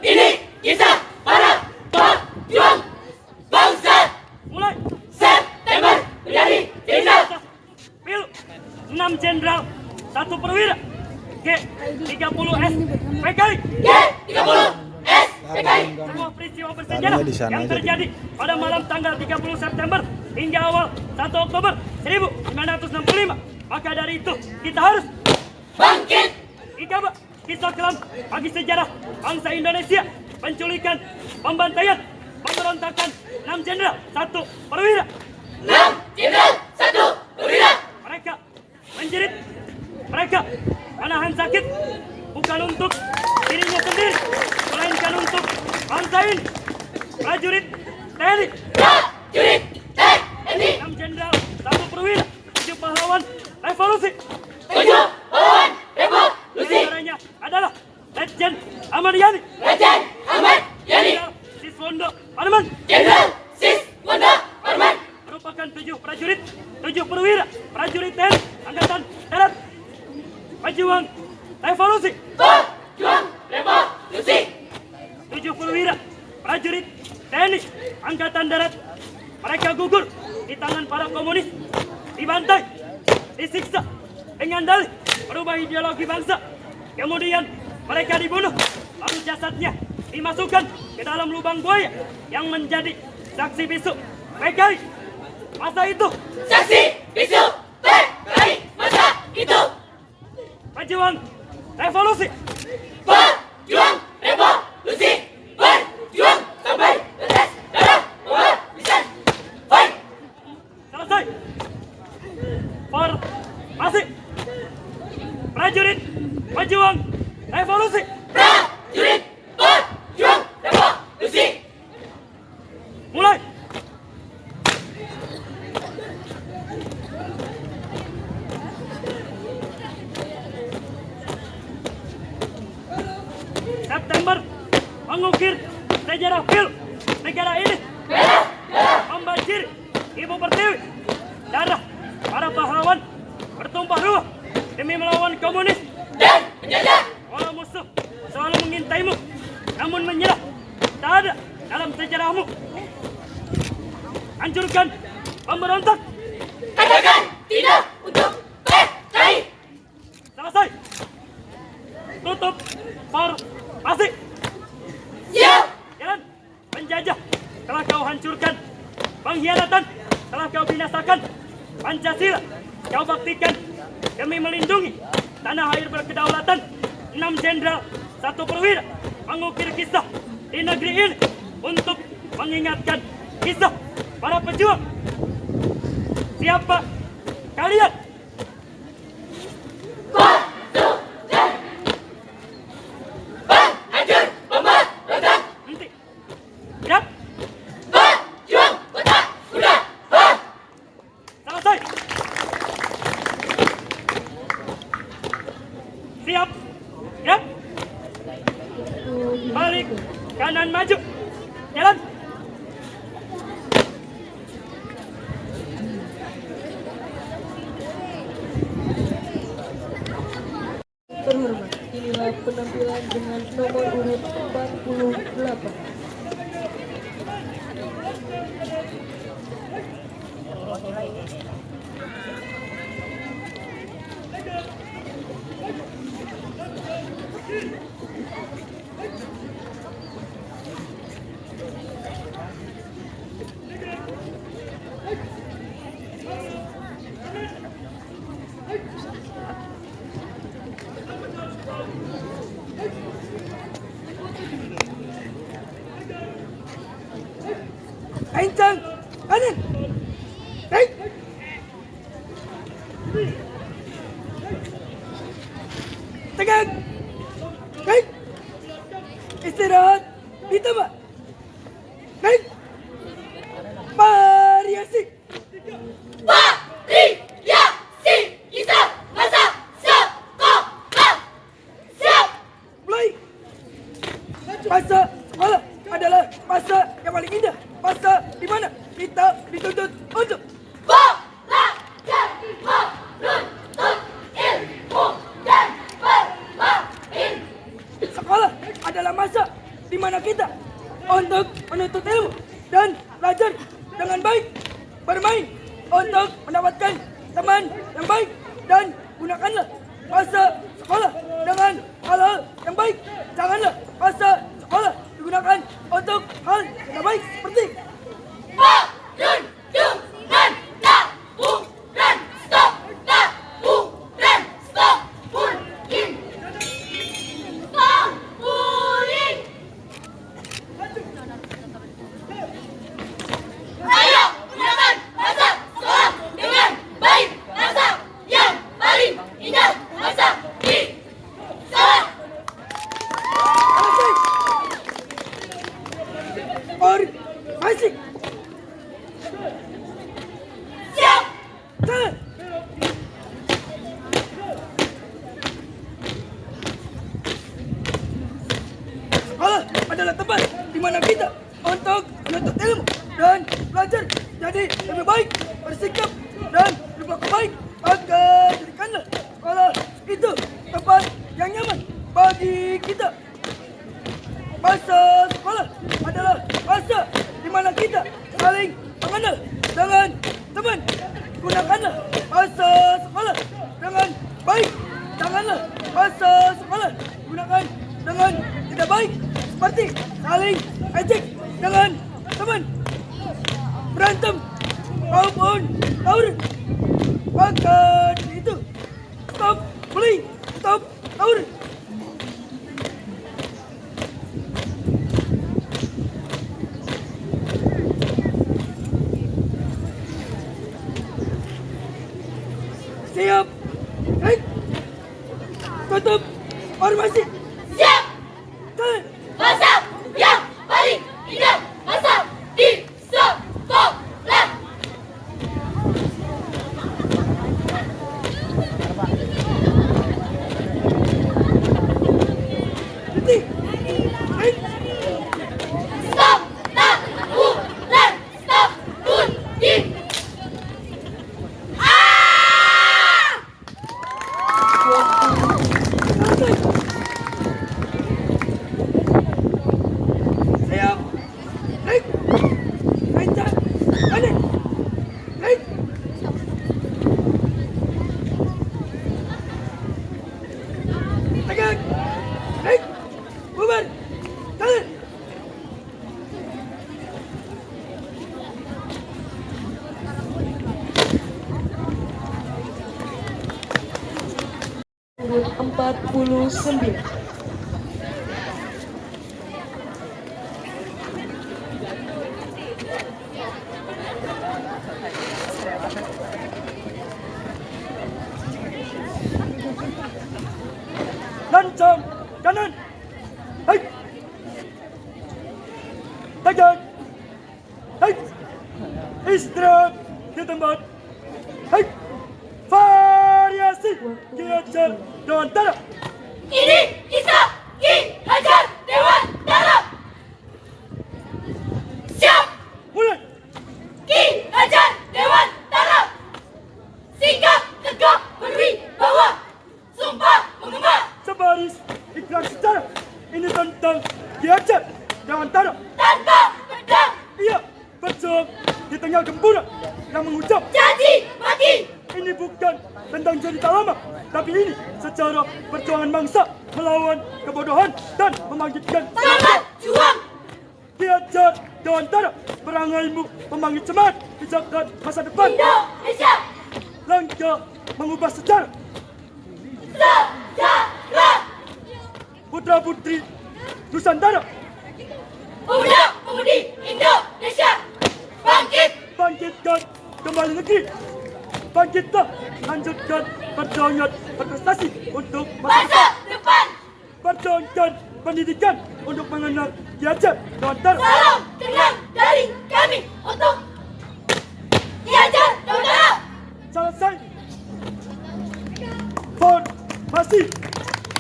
Ini kisah para pejuang bangsa. Mulai. September menjadi tindak. Pil 6 Jenderal 1 Perwira G30S PKI. G30S PKI. Sebuah peristiwa bersejarah Taruhnya di sana yang aja, terjadi pada malam tanggal 30 September hingga awal 1 Oktober 1965. Maka dari itu kita harus Bangkit. Igawa, kisah kelam bagi sejarah bangsa Indonesia. Penculikan, pembantaian, pemberontakan 6 Jenderal 1 Perwira. 6 Jenderal 1 Perwira. Mereka menjerit, mereka menahan sakit bukan untuk dirinya sendiri, melainkan untuk bangsa ini. Prajurit TNI, Prajurit TNI. 6 Jenderal 1 Perwira, 7 pahlawan revolusi. 7 pahlawan revolusi. Antaranya adalah Letjen Ahmad Yani, Raden Ahmad Yani. Jenderal Siswondo Parman, Jenderal Siswondo Parman. merupakan 7 prajurit, 7 perwira, prajurit TNI Angkatan Darat, pejuang revolusi. Pejuang revolusi. 7 perwira, prajurit TNI Angkatan Darat. Mereka gugur di tangan para komunis, dibantai, disiksa dengan dalih merubah ideologi bangsa. Kemudian mereka dibunuh, lalu jasadnya dimasukkan ke dalam lubang buaya yang menjadi saksi bisu PKI masa itu. Saksi bisu PKI masa itu. Pejuang revolusi. Pejuang revolusi. Berjuang sampai tetes darah penghabisan. Fight. Selesai. Formasi. Prajurit pejuang revolusi. Prajurit berjuang revolusi. Mulai. September mengukir sejarah Pil negara ini. Membanjiri Ibu Pertiwi. Darah para pahlawan bertumpah ruah demi melawan komunis Dan penjajah. walau musuh selalu mengintaimu, namun menyerah tak ada dalam sejarahmu. Hancurkan pemberontak. Katakan tidak untuk PKI. Selesai. Tutup formasi. Siap. Jalan penjajah telah kau hancurkan, pengkhianatan telah kau binasakan, Pancasila kau baktikan demi melindungi tanah air berkedaulatan. 6 Jenderal 1 Perwira mengukir kisah di negeri ini untuk mengingatkan kisah para pejuang. Siapa kalian? Penghancur pemberontak. Henti. Siap. Pejuang kota kuda. Selesai. Siap. Siap. Balik kanan maju. Jalan. Terhormat, inilah penampilan dengan nomor urut 48. Kencang kanan. Baik. Tegak. Baik. Istirahat di tempat. Baik. Variasi. Variasi kisah masa sekolah. Siap. Mulai. Masa sekolah adalah masa yang paling indah. Masa di mana kita dituntut untuk Belajar menuntut ilmu dan bermain. sekolah adalah masa di mana kita untuk menuntut ilmu dan belajar dengan baik, bermain untuk mendapatkan teman yang baik, dan gunakanlah masa sekolah dengan hal-hal yang baik. Janganlah masa sekolah digunakan untuk hal yang baik seperti Perundungan taburan stop bullying. Stop bullying. Ayo gunakan masa sekolah dengan baik. Masa yang paling indah, masa di sekolah. Formasi. Siap. Jalan. Sekolah adalah tempat di mana kita untuk menuntut ilmu dan belajar jadi lebih baik, bersikap dan berlaku baik. Maka jadikanlah sekolah itu tempat yang nyaman bagi kita. Masa sekolah adalah masa di mana kita saling mengenal dengan teman. Gunakanlah masa sekolah dengan baik. Janganlah masa sekolah gunakan dengan tidak baik, seperti saling ejek dengan teman, berantem maupun tawuran. Maka dari itu, stop bullying, stop tawuran. Siap. Baik. Tutup formasi. Siap. Jalan. Masa yang paling indah, masa di sekolah. Berhenti. Baik. Stop taburan, stop bullying. Selesai. Siap. Baik. Kencang kanan. Baik. Tegak. Baik. Bubar. Jalan. Urut 49. Lancang kanan. Hai. Tegak. Hai. Istirahat di tempat. Hai. Variasi Ki Hajar Dewantara. Ini kisah Ki Hajar Dewantara. Siap. Mulai. Ki Hajar Dewantara. Sikap tegak berwibawa. Sumpah mengembar. Sebaris ikrar sejarah. Ini tentang Ki Hajar Dewantara. Tanpa pedang. Ia berjuang di tengah gempura yang mengucap Janji mati. ini bukan tentang cerita lama, tapi ini secara perjuangan bangsa melawan kebodohan dan membangkitkan Selamat juang. Ki Hajar Dewantara. Perangaimu membangkit semangat pijakan masa depan. Indonesia. Langkah mengubah sejarah. Sejarah. Putra-putri Nusantara. Pemuda-pemudi Indonesia. Bangkit. Bangkitkan kembali negeri. Bangkitlah, lanjutkan perjuangan berprestasi untuk masa Masa depan. Perjuangkan pendidikan untuk mengenal Ki Hajar Dewantara. Salam kenal dari kami untuk Ki Hajar Dewantara. Selesai. Formasi.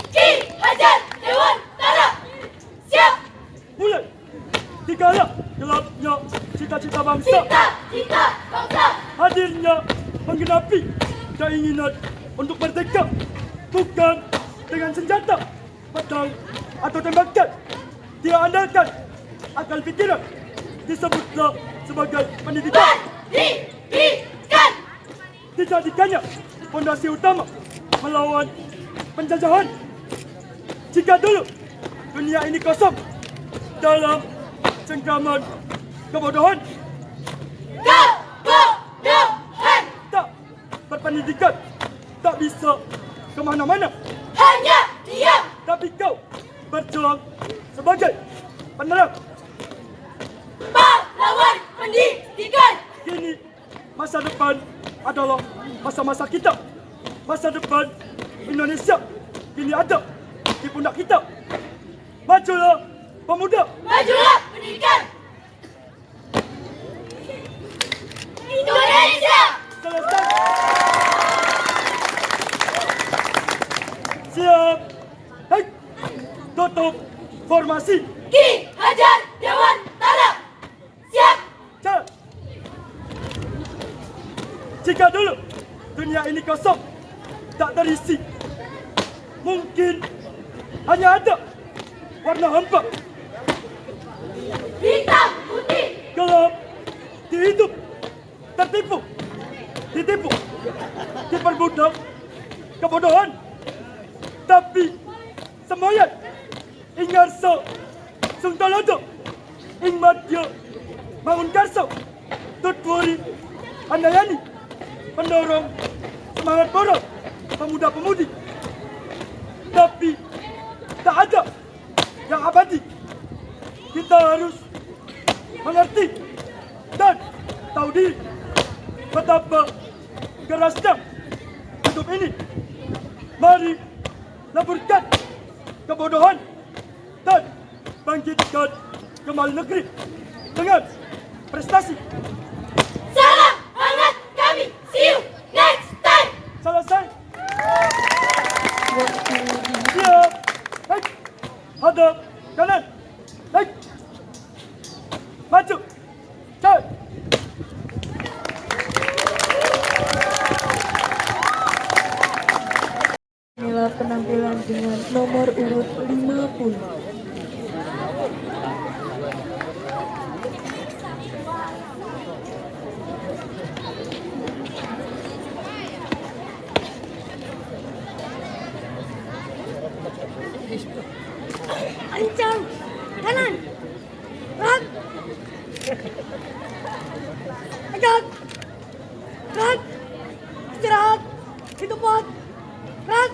Ki Hajar Dewantara. Siap. Mulai. Dikala gelapnya cita-cita bangsa, Cita-cita bangsa. hadirnya menggenapi keinginan untuk merdeka, bukan dengan senjata, pedang atau tembakan. Dia andalkan akal pikiran, disebutlah sebagai pendidikan. Pendidikan. Dijadikannya fondasi utama melawan penjajahan. Jika dulu dunia ini kosong dalam cengkraman kebodohan, Kebodohan. tak berpendidikan, tak bisa kemana-mana. Hanya diam. Tapi kau berjuang sebagai penerang. Pahlawan pendidikan. Kini masa depan adalah masa-masa kita. Masa depan Indonesia kini ada di pundak kita. Majulah pemuda. Majulah pendidikan. Indonesia. Selesai. Siap. Hai. Tutup formasi. Ki Hajar Dewantara. Siap. Jalan. Jika dulu dunia ini kosong, tak terisi, mungkin hanya ada warna hampa, Hitam putih. gelap, dihidup, tertipu, ditipu, diperbudak, kebodohan. Tapi semboyan, ingarso, sungtolodo, ingmadya, bangun karso, tutwuri, andayani, pendorong semangat moral pemuda-pemudi. Tapi tak ada yang abadi. Kita harus mengerti dan tahu diri betapa kerasnya hidup ini. Mari leburkan kebodohan dan bangkitkan kembali negeri dengan prestasi. Salam hangat kami. See you next time. Selesai. Siap. Baik. Hadap kanan. Baik. Maju. Jalan. Inilah penampilan dengan nomor urut 50. Lancang kanan. Gerak. Tegak. Gerak. Istirahat di tempat. Gerak.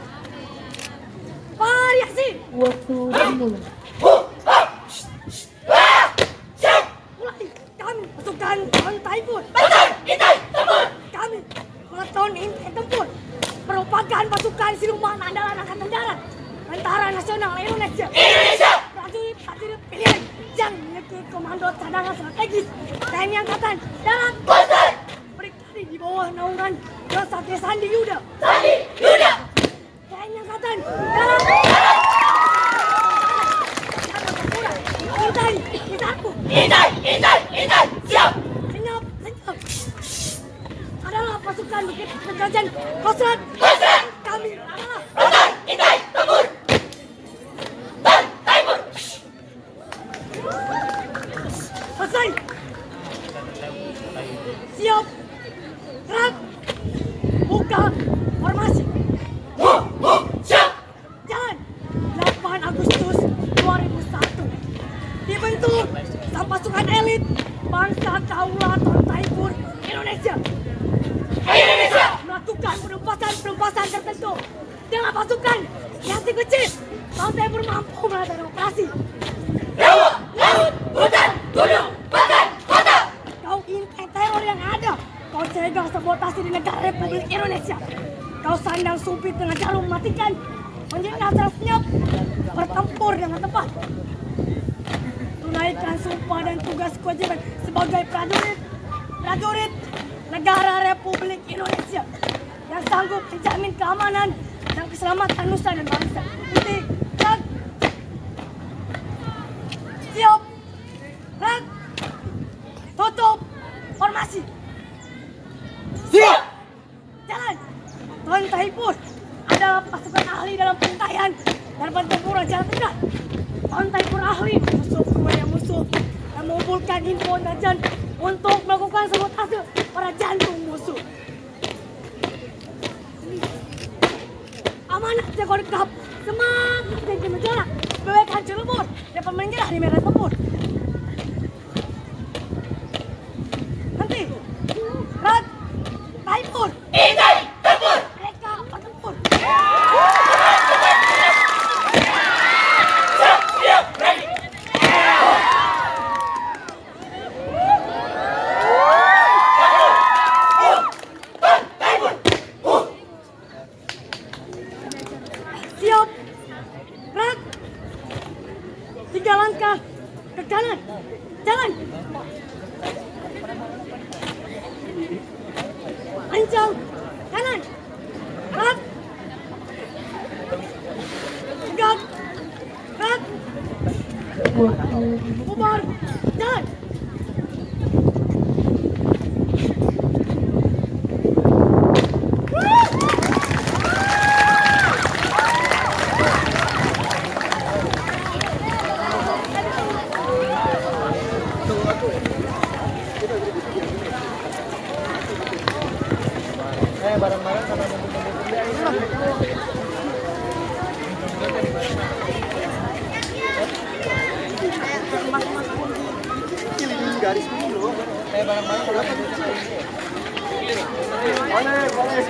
Variasi. Waktu dimulai. Mulai. Kami pasukan Pantai Pun. Pasukan Intai Tempur. Kami Peleton Intai Tempur merupakan pasukan siluman andalan Angkatan Darat. Tentara Nasional Indonesia. Prajurit pilihan yang memiliki komando cadangan strategis TNI Angkatan Darat. Berdikari di bawah naungan Satya Sandi Yuda. TNI Angkatan Darat. Intai, intarku. Intai, siap. Senyap. Adalah pasukan Bukit Penjajan Kostrat. Kami adalah Rotan, Intai, tempur. Dan Taipur. selesai. Siap. Gerak. Buka formasi. Siap. Jalan 8 Agustus 2001. Dibentuk sang pasukan elit Bangsa Kaulatan Taipur Indonesia. Melakukan penumpasan tertentu dengan pasukan yang kecil. Bangsa Taipur mampu melakukan operasi. Rawa, laut, hutan, gunung, bahkan kota. Kau intai teror yang ada. Kau cegah sabotase di negara Republik Indonesia. Kau sandang sumpit dengan cara mematikan. Menjadi asal senyap. Bertempur dengan tepat. Tunaikan sumpah dan tugas kewajiban sebagai prajurit negara Republik Indonesia yang sanggup menjamin keamanan dan keselamatan nusa dan bangsa. Titik. Gerak. Siap. Gerak. Tutup. Formasi. Siap. Jalan. Tuan Taipur adalah pasukan ahli dalam pengintaian dan pertempuran jarak dekat. Tuan Taipur ahli menusuk musuh dan mengumpulkan info dan untuk melakukan sabotase pada jantung musuh. Amanat jago dekap semakin tinggi menjarak. Bebek hancur lebur dapat menyerah di medan tempur. Nanti, Rat, Taipur, Intai, tempur. mereka bertempur. Siap, ready. Siap, Rat. 3 langkah ke kanan. Jalan. Ancang kanan. Rat. Tegak. Rat. Bubar. Jalan. Boleh.